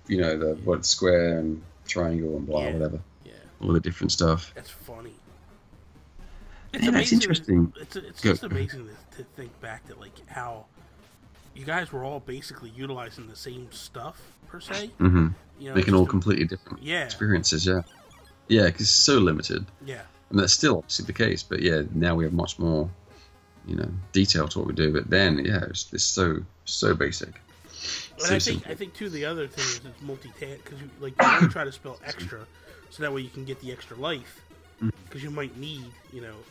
what square and triangle and blah, whatever. Yeah. All the different stuff. That's funny. Yeah, that's interesting. It's just amazing to think back to like how you guys were all basically utilizing the same stuff per se. Mm-hmm. You know, making all completely different experiences. Yeah, yeah, because it's so limited. Yeah, and that's still obviously the case. But yeah, now we have much more, detail to what we do. But then, yeah, it's so basic. And I think too the other thing is it's multi-task because you want to try to spell extra, so that way you can get the extra life. Because you might need,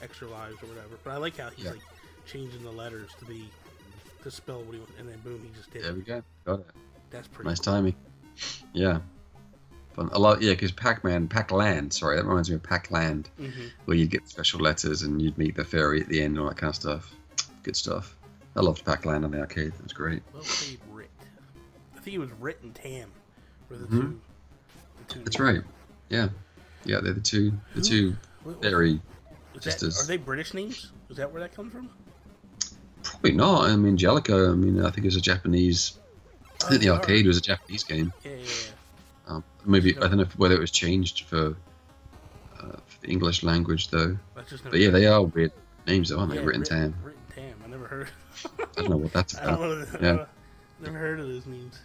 extra lives or whatever. But I like how he's like changing the letters to spell what he wants, and then boom, he just did it. There we go. Got it. That's pretty nice cool. timing. Yeah. Fun. A lot, because Pac-Land, sorry, that reminds me of Pac-Land, where you'd get special letters and you'd meet the fairy at the end and all that kind of stuff. Good stuff. I loved Pac-Land on the arcade. It was great. Well played, Rit. I think it was Rit and Tam were the two. That's right. Yeah. Yeah, they're the two fairy sisters. Are they British names? Is that where that comes from? Probably not. I mean, Jellicoe, I think it was a Japanese... I think the arcade was a Japanese game. Yeah. Maybe, I don't know whether it was changed for the English language, though. But yeah, they are weird names, though, aren't they? Rit and Tam. Rit and Tam. I never heard. I don't know what that's about. Never heard of those names.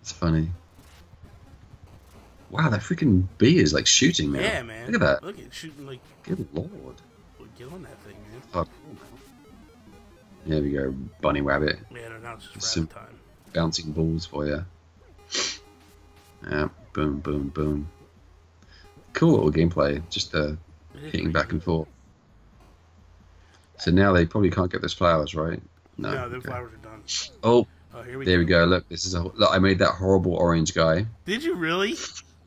It's funny. Wow, that freaking bee is like shooting now. Yeah, man. Look at that. Look at shooting like. Good lord. Get on that thing, man. Oh, there we go, bunny rabbit. Yeah, no, now it's just rabbit time. Bouncing balls for you. Yeah, boom, boom, boom. Cool little gameplay, just hitting back and forth. So now they probably can't get those flowers, right? No, the flowers are done. Oh, here we there we go. Look, this is look, I made that horrible orange guy. Did you really?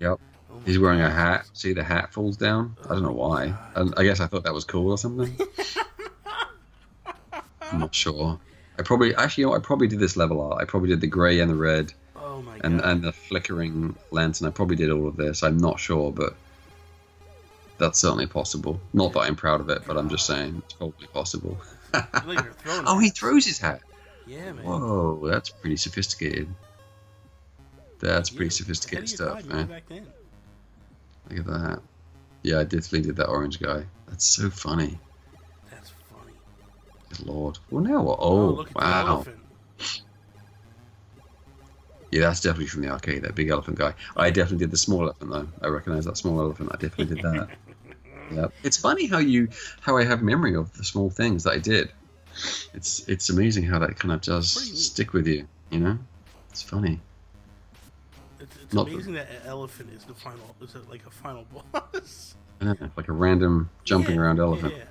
Yep. Oh, he's wearing a hat. See, the hat falls down. I don't know why. I guess I thought that was cool or something. I'm not sure. I probably did this level art. I probably did the grey and the red. Oh my God. God. And the flickering lantern. I probably did all of this. I'm not sure, but that's certainly possible. Not that I'm proud of it, but I'm just saying it's probably possible. Oh, he throws his hat. Yeah, man. Whoa, that's pretty sophisticated. That's pretty sophisticated stuff, man. Back then. Look at that. Yeah, I definitely did that orange guy. That's so funny. That's funny. Good lord. Well, now what? Oh, look at the wow. elephant. Yeah, that's definitely from the arcade, that big elephant guy. I definitely did the small elephant, though. I recognize that small elephant. I definitely did that. Yeah. It's funny how I have memory of the small things that I did. It's amazing how that kind of does stick with you, It's funny. It's amazing that an elephant is like a final boss. Like a random jumping around elephant. Yeah.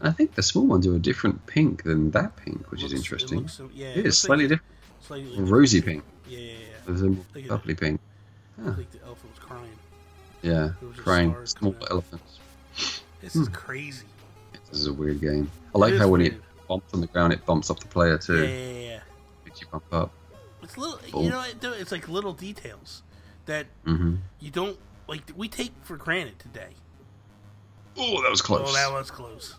And I think the small ones are a different pink than that pink, which is interesting. It is slightly different. Slightly rosy pink. Yeah. There's a lovely pink. I think the elephant was crying. Yeah, crying. Small elephants. This is crazy. This is a weird game. I like how when it bumps on the ground, it bumps up the player too. Yeah. Makes you bump up. It's little, it's like little details that you don't like. We take for granted today. Oh, that was close. Oh, that was close.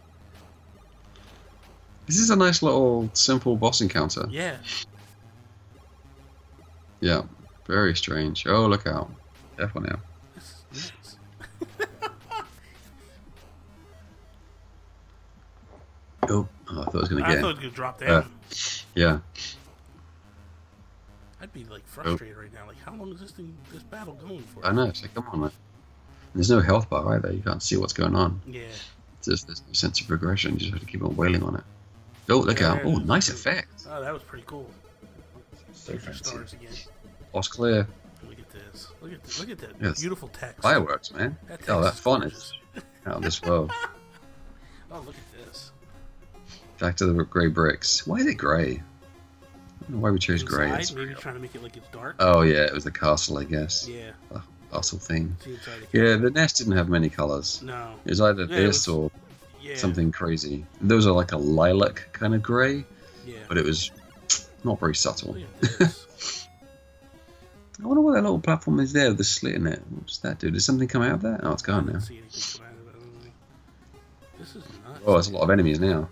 This is a nice little simple boss encounter. Yeah. Yeah, very strange. Oh, look out. Careful now. This is nuts. Oh, I thought it was going to get I thought it was going to drop down. Yeah. I'd be like frustrated right now. Like, how long is this battle going for? I know. It's like, come on, man. There's no health bar either. You can't see what's going on. Yeah. There's no sense of progression. You just have to keep on wailing on it. Oh, look out. Oh, nice effect. Oh, that was pretty cool. So fancy. Stars again. Boss clear. Look at this. Look at that Yes. Beautiful text. Fireworks, man. That font is out of this world. Oh, look at this. Back to the grey bricks. Why is it grey? I don't know why we chose grey. Maybe trying to make it like it's dark. Oh, yeah. It was the castle, I guess. Yeah. The castle thing. Yeah, the nest didn't have many colours. No. It was either this or something crazy. Those are like a lilac kind of grey, but it was not very subtle. I wonder what that little platform is there with the slit in it. What does that do? Did something come out of that? Oh, it's gone now. This is nuts. Oh, there's a lot of enemies now.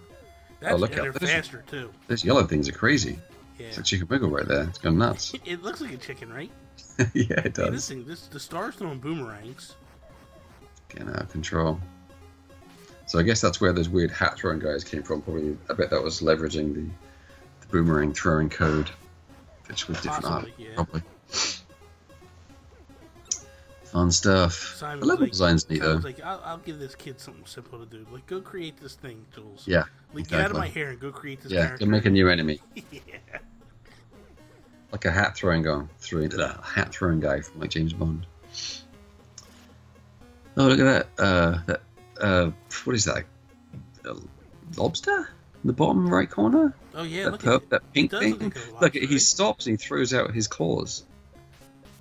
That's, oh, look and out. they're faster too. Those yellow things are crazy. Yeah. It's like Chicken Wiggle right there. It's going nuts. It looks like a chicken, right? Yeah, it does. The star's throwing boomerangs. Getting out of control. So I guess that's where those weird hat throwing guys came from. Probably, I bet that was leveraging the boomerang throwing code, which was different art. Probably. Fun stuff. The level design's neat though. Like, I'll give this kid something simple to do. Like, go create this thing, Jools. Yeah. Like, get out of my hair and go create this character. Yeah, go make a new enemy. Yeah. Like a hat throwing guy from like James Bond. Oh, look at that! What is that? A lobster in the bottom right corner? Oh yeah, that pink thing. Look, he stops and he throws out his claws.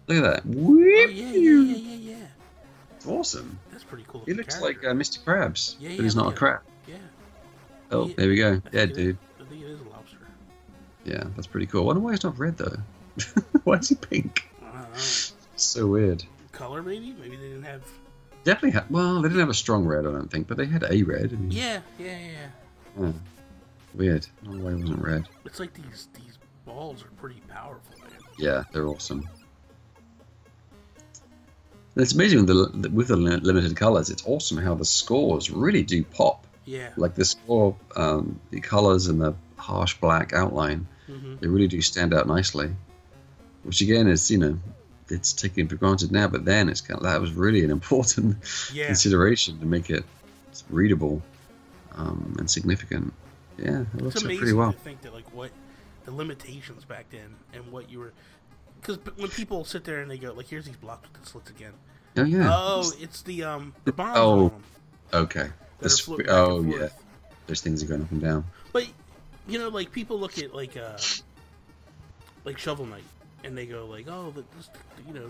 Look at that! Whoop, oh, yeah. It's awesome. That's pretty cool. He looks like Mr. Krabs, but he's not a crab. Yeah. Oh, there we go. Yeah, dude. I think it is a lobster. Yeah, that's pretty cool. I wonder why he's not red though. Why is he pink? I don't know. So weird. Color maybe? Maybe they didn't have. Definitely well, they didn't have a strong red, I don't think, but they had a red. I mean, yeah. Oh, weird. I don't know why it wasn't red. It's like these balls are pretty powerful, man. Yeah, they're awesome. And it's amazing with the limited colors. It's awesome how the scores really do pop. Yeah. Like the score, the colors and the harsh black outline, they really do stand out nicely. Which again is, it's taken for granted now, but then it's kind of, that was really an important consideration to make it readable and significant. Yeah, it looks pretty well. To think that, like, what the limitations back then and what you were, because when people sit there and they go, like, here's these blocks with the slits again. Oh yeah. Oh, it's the bombs. Oh, okay. Yeah. Those things are going up and down. But like people look at like Shovel Knight. And they go like, oh,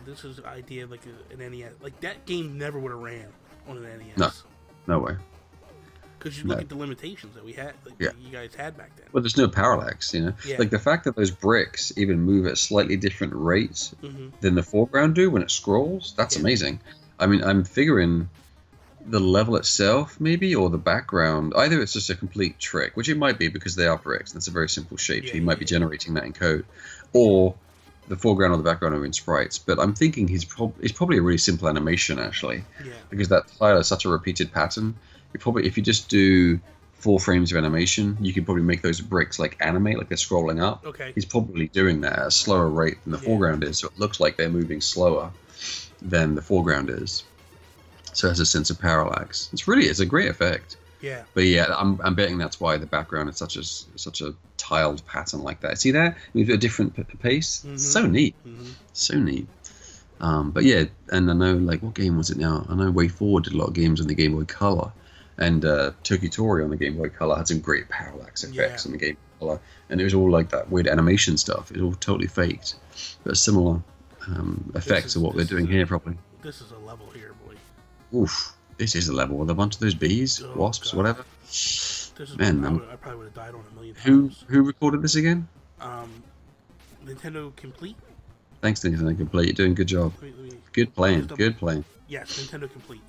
this is an idea of like an NES. Like that game never would have ran on an NES. No way. Because you look at the limitations that we had, that you guys had back then. Well, there's no parallax, Yeah. Like the fact that those bricks even move at slightly different rates than the foreground do when it scrolls. That's amazing. I mean, I'm figuring the level itself, maybe, or the background. Either it's just a complete trick, which it might be because they are bricks. And it's a very simple shape, so you might be generating that in code, or the foreground or the background are in sprites, but I'm thinking it's probably a really simple animation actually, because that tile is such a repeated pattern. If you just do 4 frames of animation, you can probably make those bricks like animate, like they're scrolling up. Okay. He's probably doing that at a slower rate than the foreground is, so it looks like they're moving slower than the foreground is. So it has a sense of parallax. It's a great effect. Yeah. But yeah, I'm betting that's why the background is such a tiled pattern like that. See that? With a different pace. So neat. So neat. But yeah, and I know, like, what game was it now? I know Way Forward did a lot of games on the Game Boy Color, and Tokitori on the Game Boy Color had some great parallax effects on the Game Boy Color, and it was all like that weird animation stuff. It was all totally faked, but similar effects of what they're doing here, probably. This is a level here, boy. Oof. This is a level with a bunch of those bees, wasps, whatever. Man, I probably would have died on a million times. Who recorded this again? Nintendo Complete. Thanks, Nintendo Complete. You're doing a good job. Good playing. Good playing. Yes, Nintendo Complete.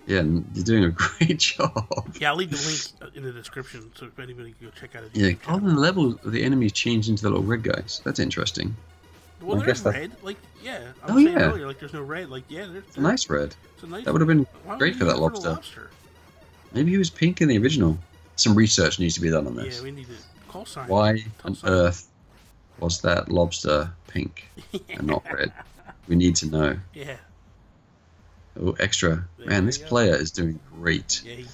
Yeah, you're doing a great job. Yeah, I'll leave the link in the description so if anybody can go check out it. Yeah, all the levels of the enemies changed into the little red guys. That's interesting. Well, there's red. Like, I was saying earlier, like, there's no red. Like, it's a nice red. It's a nice that would have been great for that lobster. Maybe he was pink in the original. Some research needs to be done on this. Yeah, we need to call sign. Why on earth was that lobster pink and not red? We need to know. Yeah. Oh, extra. Man, this player is doing great. Yeah,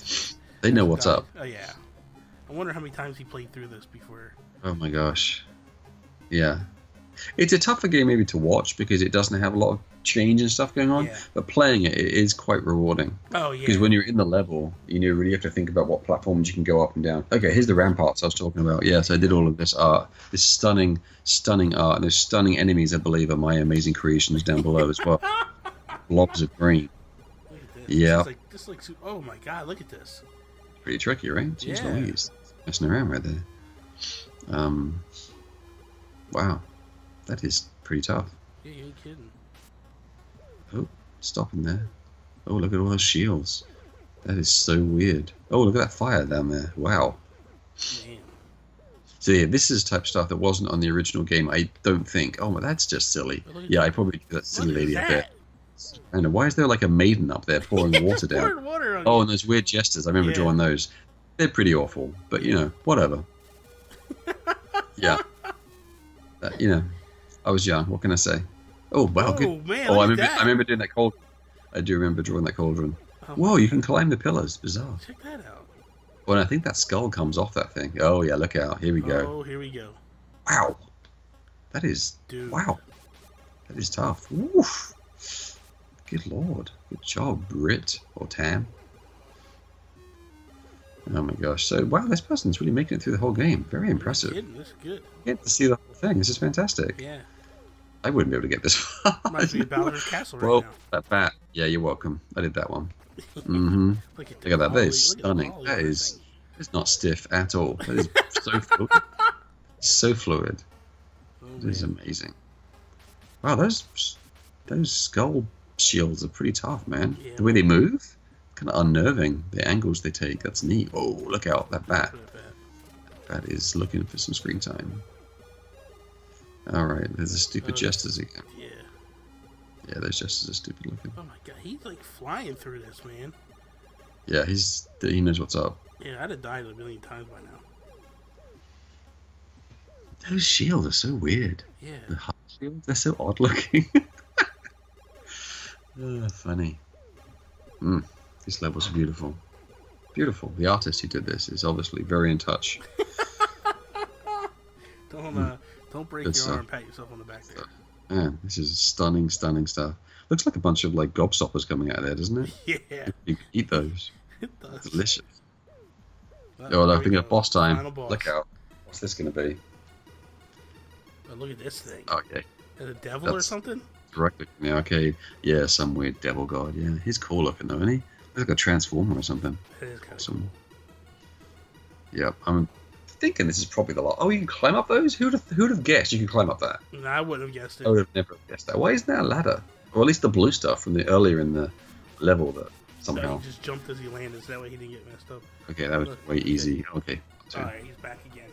they know what's up. Oh, yeah. I wonder how many times he played through this before. Oh, my gosh. Yeah. It's a tougher game maybe to watch because it doesn't have a lot of change and stuff going on, but playing it is quite rewarding. Oh, yeah. Because when you're in the level, you really have to think about what platforms you can go up and down. Okay, here's the ramparts I was talking about. Yes, I did all of this art. This stunning, stunning art. And those stunning enemies, I believe, are my amazing creations down below as well. Blobs of green. Look at this. Yeah. This looks oh, my God, look at this. pretty tricky, right? Jeez Yeah. Louise. Messing around right there. Wow. That is pretty tough. Yeah, you ain't kidding. Oh, stopping there. Oh, look at all those shields. That is so weird. Oh, look at that fire down there. Wow. Man. So yeah, this is type of stuff that wasn't on the original game. I don't think. Oh, well, that's just silly. Yeah, I probably that silly lady up there. I don't know. Why is there like a maiden up there pouring water down? Pouring water on Oh, you. and those weird gestures. I remember drawing those. They're pretty awful, but you know, whatever. Yeah. You know, I was young. What can I say? Oh wow, good. Man, oh, I remember doing that cauldron. I do remember drawing that cauldron. Oh, whoa, you can climb the pillars. Bizarre. check that out. Well, I think that skull comes off that thing. Oh yeah, look out. Here we go. Oh, here we go. Wow. That is... Dude. Wow. That is tough. Woof. Good lord. Good job, Brit or Tam. Oh my gosh. So, wow, this person's really making it through the whole game. Very impressive. This is good. You get to see the whole thing. This is fantastic. Yeah. I wouldn't be able to get this far. Might be Bowser's Castle right Well, now. that bat. Yeah, you're welcome. I did that one. Mm-hmm. Look at that. That is look at stunning. all That of is... thing. It's not stiff at all. That is so fluid. So fluid. Oh, It is man. amazing. Wow, those skull shields are pretty tough, man. Yeah. The way they move, kind of unnerving. The angles they take, that's neat. Oh, look out, that bat. That is looking for some screen time. Alright, there's the stupid jesters again. Yeah. Yeah, those jesters are stupid looking. Oh my god, he's like flying through this, man. Yeah, he knows what's up. Yeah, I'd have died a million times by now. Those shields are so weird. Yeah. The heart shields, they're so odd looking. Funny. These levels are beautiful. Beautiful. The artist who did this is obviously very in touch. Don't break Good your stuff. arm, pat yourself on the back there. Man, this is stunning, stunning stuff. Looks like a bunch of like gobstoppers coming out of there, doesn't it? Yeah. You can eat those. It does. Delicious. Well, Oh, I there think we it's go. boss time. Final boss. Look out. What's this going to be? Oh, look at this thing. Oh, yeah. Is it a devil or That's- something? Directly from the arcade. Yeah, some weird devil god. Yeah, he's cool looking though, isn't he? Looks like a transformer or something. It is kind of Awesome. Yep, I'm thinking this is probably the last. Oh, you can climb up those? Who'd have guessed you could climb up that? cool. No, I wouldn't have guessed it. I would have never guessed that. Why isn't there a ladder? Or at least the blue stuff from the earlier in the level that So somehow. he just jumped as he landed, so that way he didn't get messed up. Okay, that was way easy. Okay. So Alright, he's back again.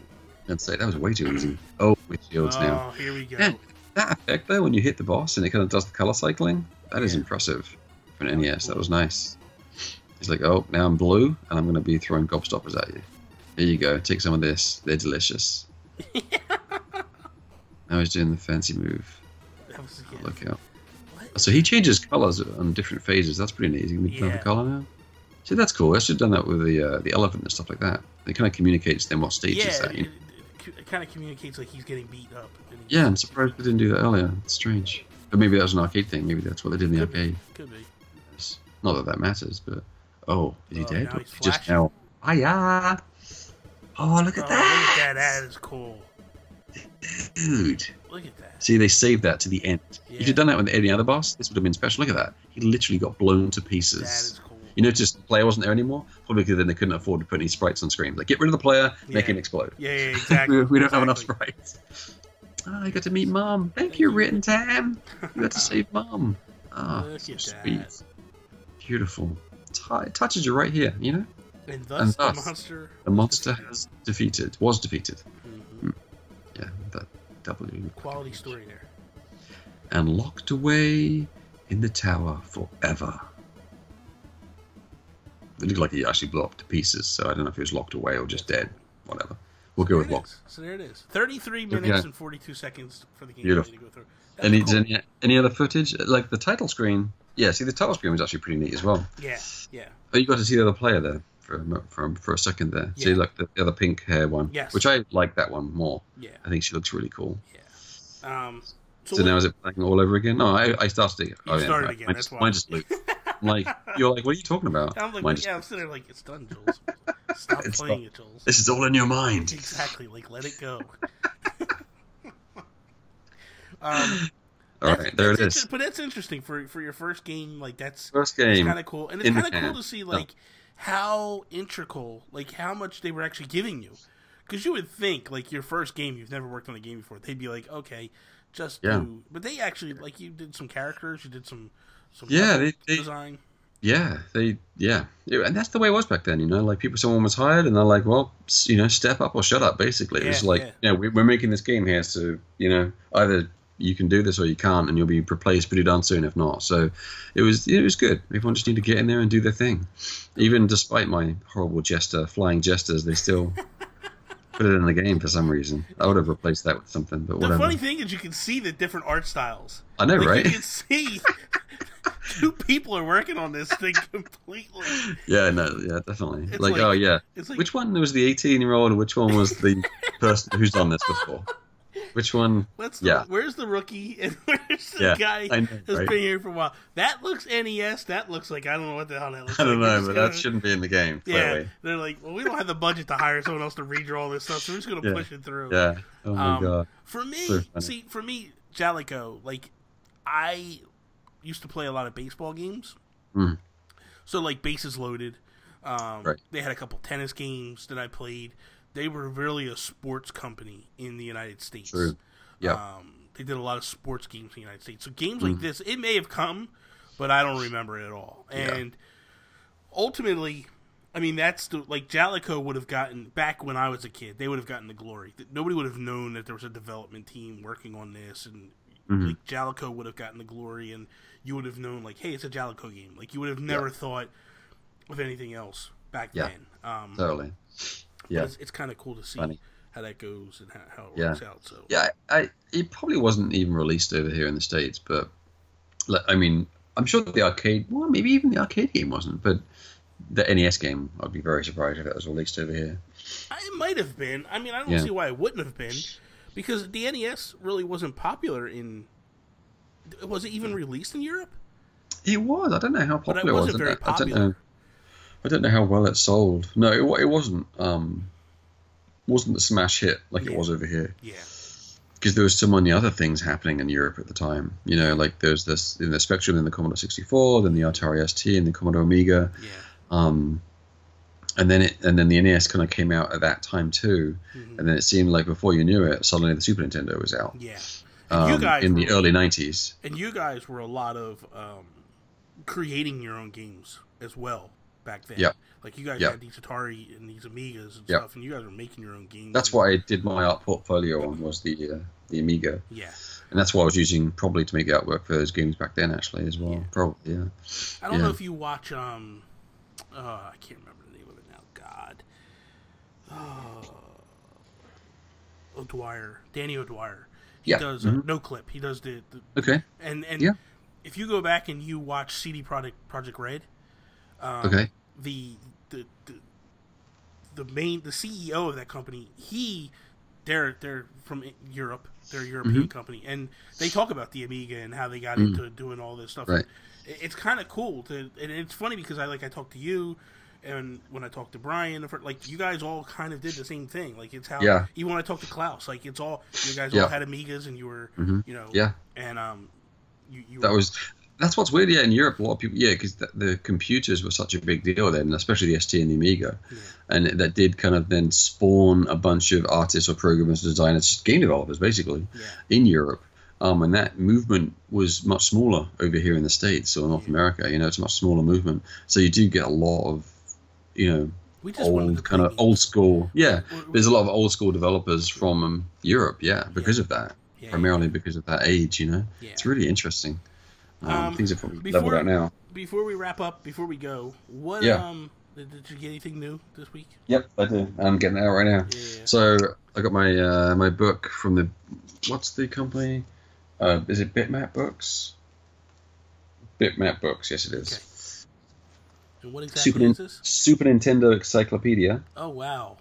I'd say that was way too easy. Oh, with shields now. Oh, here we go. Yeah, that effect though, when you hit the boss and it kind of does the color cycling, that is Yeah. impressive. For an NES, that was nice. He's like, oh, now I'm blue and I'm going to be throwing gobstoppers at you. Here you go, take some of this. They're delicious. Now he's doing the fancy move. That was again. Look out. What? So he changes colors on different phases. That's pretty neat. He can be Yeah. purple color now. See, that's cool. I should have done that with the elephant and stuff like that. It kind of communicates then what stage Yeah, it's at. it kind of communicates like he's getting beat up. And he's- Yeah, I'm surprised we didn't do that earlier. It's strange. But maybe that was an arcade thing. Maybe that's what they did in the Could be, arcade. Could be. Not that that matters, but... Oh, is he Oh, dead? now he's Just flashing. now. Hiya! Oh, look Oh, at that! look at that. That is cool. Dude. Look at that. See, they saved that to the end. Yeah. If you'd done that with any other boss, this would have been special. Look at that. He literally got blown to That pieces. is cool. You notice the player wasn't there anymore? Probably because then they couldn't afford to put any sprites on screen. Like, get rid of the player, make Yeah. him explode. Yeah, exactly. we don't have enough exactly. sprites. Oh, I got to meet Mom. Thank you, Written Tam. You got to save Mom. Oh, Look so at sweet. that. Beautiful. It touches you right here, you know? And thus, the thus, monster. The monster was defeated. Mhm. Yeah, that W. Quality story there. And locked away in the tower forever. It looked like he actually blew up to pieces, so I don't know if he was locked away or just dead. Whatever. We'll go with There it locked. is. So there it is. 33 There we minutes go. and 42 seconds for the game Beautiful. to go through. That's cool. Any other footage? Like the title screen. Yeah, see, the title screen was actually pretty neat as well. Yeah, yeah. Oh, you got to see the other player there for a second there. See, Yeah. like the other pink hair one. Yes. Which I like that one more. Yeah. I think she looks really cool. Yeah. So now is it playing all over again? No, I started it. You started again, Mine that's just, why. mine just looped. I'm like, you're like, what are you talking about? I'm like, Mine just- yeah, I'm sitting there like, it's done, Jules. Stop It's playing not- it, Jules. This is all in your mind. Exactly, like, let it go. All right, there it is. But that's interesting for your first game. Like, that's First game. kind of cool, and it's in the kind of cool can. to see like how integral, like how much they were actually giving you. Because you would think, like, your first game, you've never worked on a game before, they'd be like, okay, just do. But they actually, like, you did some characters, you did some they design. Yeah, and that's the way it was back then, you know. Like someone was hired, and they're like, "Well, you know, step up or shut up." Basically, it was like, we're making this game here, so you know, either you can do this or you can't, and you'll be replaced pretty darn soon if not. So, it was good. Everyone just need to get in there and do their thing. Even despite my horrible flying jesters, they still put it in the game for some reason. I would have replaced that with something, but whatever. The funny thing is, you can see the different art styles. I know, right? You can see. Two people are working on this thing completely. Yeah, definitely. It's oh yeah. It's like, which one was the 18-year-old and which one was the person who's done this before? Which one? Where's the rookie and where's the guy who's been here for a while? That looks NES. That looks like, I don't know what the hell that looks like. I don't know, but that shouldn't be in the game. Clearly. Yeah, they're like, well, we don't have the budget to hire someone else to redraw all this stuff, so we're just going to push it through. Yeah. Oh my god. For me, Jalico, like, I used to play a lot of baseball games. Mm. So, like, Bases Loaded. They had a couple tennis games that I played. They were really a sports company in the United States. True. Yeah. They did a lot of sports games in the United States. So games like this, it may have come, but I don't remember it at all. And ultimately, I mean, that's like Jalico would have gotten, back when I was a kid, they would have gotten the glory. Nobody would have known that there was a development team working on this, and like Jalico would have gotten the glory, and you would have known, like, hey, it's a Jalico game. Like, you would have never thought of anything else back then. Totally. Yeah, it's kind of cool to see how that goes and how it works out. So it probably wasn't even released over here in the States, but I mean, I'm sure that the arcade, well, maybe even the arcade game wasn't, but the NES game, I'd be very surprised if that was released over here. It might have been. I mean, I don't see why it wouldn't have been, because the NES really wasn't popular in. Was it even released in Europe? It was. I don't know how popular it wasn't very popular. I don't know how well it sold. No, it wasn't. Wasn't a smash hit like it was over here. Yeah. Because there was so many other things happening in Europe at the time. You know, like there's this in the Spectrum, then the Commodore 64, then the Atari ST, and the Commodore Amiga. Yeah. And then the NES kind of came out at that time too. Mm-hmm. And then it seemed like before you knew it, suddenly the Super Nintendo was out. Yeah. You guys in the early 90s. And you guys were a lot of creating your own games as well back then. Yeah. Like, you guys had these Atari and these Amigas and stuff, and you guys were making your own games. That's what I did my art portfolio on, was the Amiga. Yeah. And that's what I was using probably to make the artwork for those games back then, actually, as well. Yeah. Probably, yeah. I don't know if you watch, I can't remember the name of it now. God. O'Dwyer. Danny O'Dwyer. He does No Clip. He does the okay. And if you go back and you watch CD Projekt Red, okay. The CEO of that company, they're from Europe. They're a European company, and they talk about the Amiga and how they got into doing all this stuff. Right. It's kind of cool and it's funny because I talked to you, and when I talked to Brian, like, you guys all kind of did the same thing. Like, it's how even when I talked to Klaus, like, it's all, you guys all had Amigas, and you were and you that's what's weird. In Europe, a lot of people, because the computers were such a big deal then, especially the ST and the Amiga, and that did kind of then spawn a bunch of artists or programmers, designers, game developers, basically, in Europe. And that movement was much smaller over here in the States or North America. You know, it's a much smaller movement, so you do get a lot of, old school. Yeah, there's a lot of old school developers from Europe. Because of that, primarily because of that age. You know, it's really interesting. Things are probably leveled out now. Before we wrap up, before we go, what did you get anything new this week? Yep, I do. I'm getting it out right now. Yeah. So I got my my book from what's the company? Is it Bitmap Books? Bitmap Books, yes it is. Okay. And what exactly is this? Super Nintendo Encyclopedia. Oh, wow.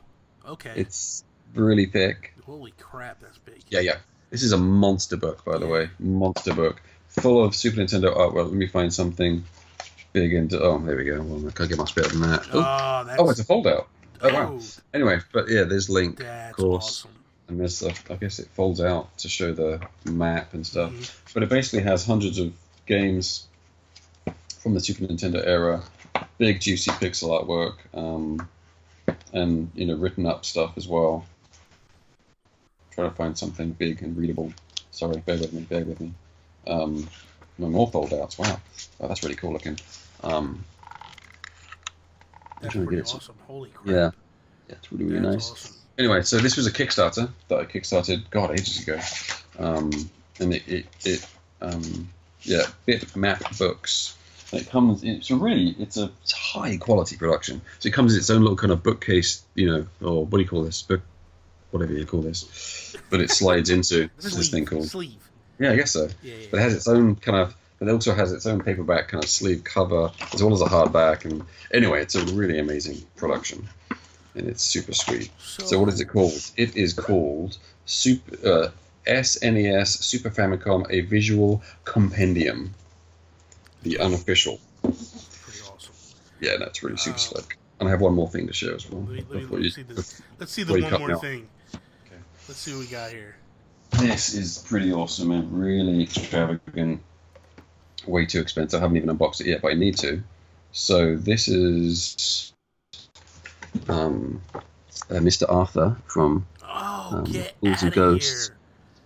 Okay. It's really thick. Holy crap, that's big. Yeah. This is a monster book, by the way. Monster book. Full of Super Nintendo art. Well, let me find something big and... Oh, there we go. Well, I can't get much better than that. Oh, it's a fold-out. Oh, wow. Anyway, but yeah, there's Link, of course. Awesome. And there's I guess it folds out to show the map and stuff. But it basically has hundreds of games from the Super Nintendo era big juicy pixel artwork, and written up stuff as well. Try to find something big and readable. Sorry, bear with me. No more fold-outs. Wow, that's really cool looking. That's pretty awesome. Holy crap! Yeah, it's really nice. Awesome. Anyway, so this was a Kickstarter that I kickstarted, ages ago, and it Bit Map Books. And it comes. It's a high quality production. So it comes in its own little kind of bookcase, or what do you call this? Book, whatever you call this. But it slides into this thing called sleeve. Yeah, I guess so. Yeah. But it has its own kind of. But it also has its own paperback kind of sleeve cover, as well as a hardback. And anyway, it's a really amazing production, and it's super sweet. So what is it called? It is called SNES Super Famicom: A Visual Compendium, the unofficial. Pretty awesome. Yeah, that's really super slick. And I have one more thing to show as well. Let's see the one more thing. Okay. Let's see what we got here. This is pretty awesome and really extravagant. Way too expensive. I haven't even unboxed it yet, but I need to. So this is Mr. Arthur from Jools and Ghosts. Here.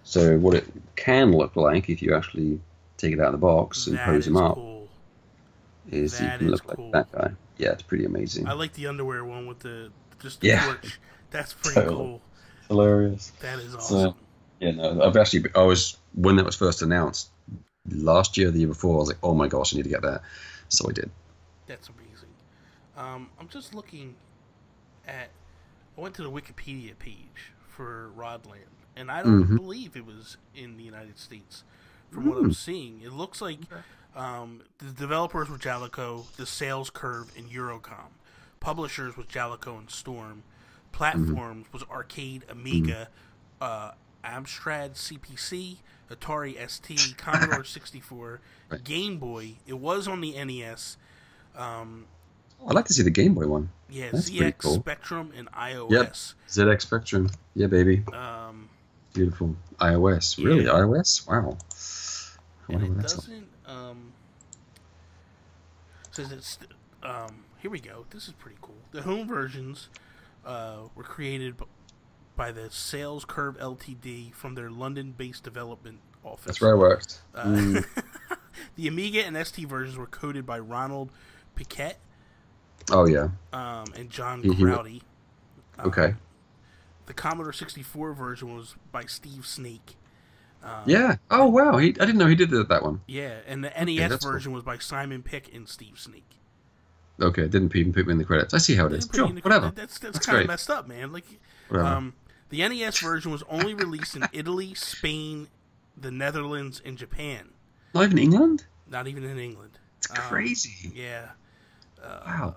So what it can look like if you actually take it out of the box and pose him up is you can look like that guy. Yeah, it's pretty amazing. I like the underwear one with the torch. That's pretty cool. Hilarious. That is So, awesome. I was when that was first announced last year, the year before, I was like, oh my gosh, I need to get that. So I did. That's amazing. I'm just looking at. I went to the Wikipedia page for Rodland, and I don't believe it was in the United States. From what I'm seeing, it looks like the developers were Jalico, the Sales Curve, and Eurocom. Publishers was Jalico and Storm. Platforms was Arcade, Amiga, Amstrad CPC, Atari ST, Commodore 64, Game Boy. It was on the NES. I'd like to see the Game Boy one. Yeah, that's ZX cool. Spectrum and iOS. Yep, ZX Spectrum. Yeah, baby. Beautiful. iOS. Really? Yeah. iOS? Wow. And it doesn't. Says it's. Here we go. This is pretty cool. The home versions were created by the Sales Curve Ltd. From their London-based development office. That's where I worked. The Amiga and ST versions were coded by Ronald Piquet. Oh yeah. And John Crowdy. Okay. The Commodore 64 version was by Steve Snake. Yeah. Oh wow. I didn't know he did that one. Yeah, and the NES version was by Simon Pick and Steve Snake. Okay, didn't even put me in the credits. I see how it is. Sure, whatever. That's kind of messed up, man. Like, the NES version was only released in Italy, Spain, the Netherlands, and Japan. Not even England? Not even in England. It's crazy. Yeah. Wow.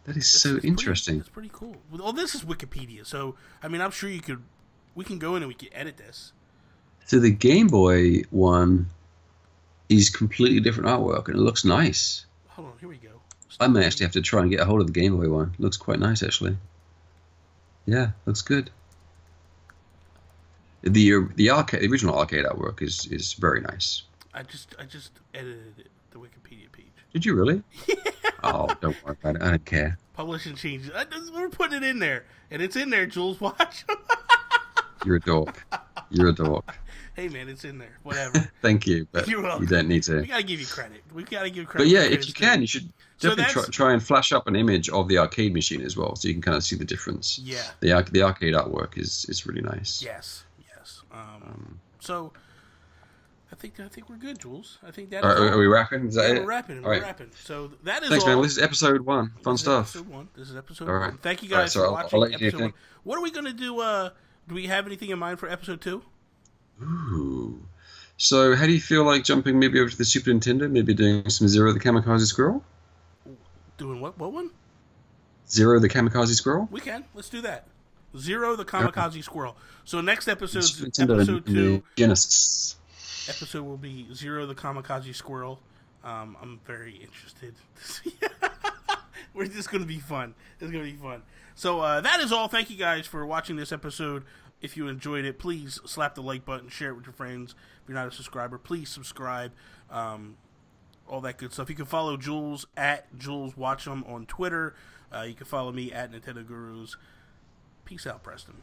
That is so interesting. It's pretty cool. Well, this is Wikipedia, so I mean, I'm sure we can go in and we can edit this. So the Game Boy one is completely different artwork, and it looks nice. Hold on, here we go. I may actually have to try and get a hold of the Game Boy one. It looks quite nice, actually. Yeah, looks good. The original arcade artwork is very nice. I just edited it, the Wikipedia page. Did you really? Yeah. Oh, don't worry about it. I don't care. Publish and change. We're putting it in there, and it's in there. Jools Watsham. You're a dork. You're a dork. Hey man, it's in there. Whatever. Thank you, but you don't need to. We gotta give you credit. We gotta give credit. But yeah, if you can, you should definitely try and flash up an image of the arcade machine as well, so you can kind of see the difference. Yeah. The arcade artwork is really nice. Yes. So, I think we're good, Jools. I think that. Are we wrapping? Is that it? We're wrapping. We're wrapping. So that is. Thanks, all. man. Well, this is episode 1. Fun stuff. This is episode all 1. Right. Thank you guys for watching. I'll let you episode 1. What are we gonna do? Do we have anything in mind for episode 2? Ooh. So, how do you feel like jumping maybe over to the Super Nintendo? Maybe doing some Zero the Kamikaze Squirrel? Doing what? What one? Zero the Kamikaze Squirrel? We can. Let's do that. Zero the Kamikaze Squirrel. So next episode, Nintendo episode 2, Genesis. Episode will be Zero the Kamikaze Squirrel. I'm very interested to see. We're just going to be fun. It's going to be fun. So that is all. Thank you guys for watching this episode. If you enjoyed it, please slap the like button, share it with your friends. If you're not a subscriber, please subscribe. all that good stuff. You can follow Jools at Jools Watsham on Twitter. You can follow me at Nintendo Gurus. Peace out, Preston.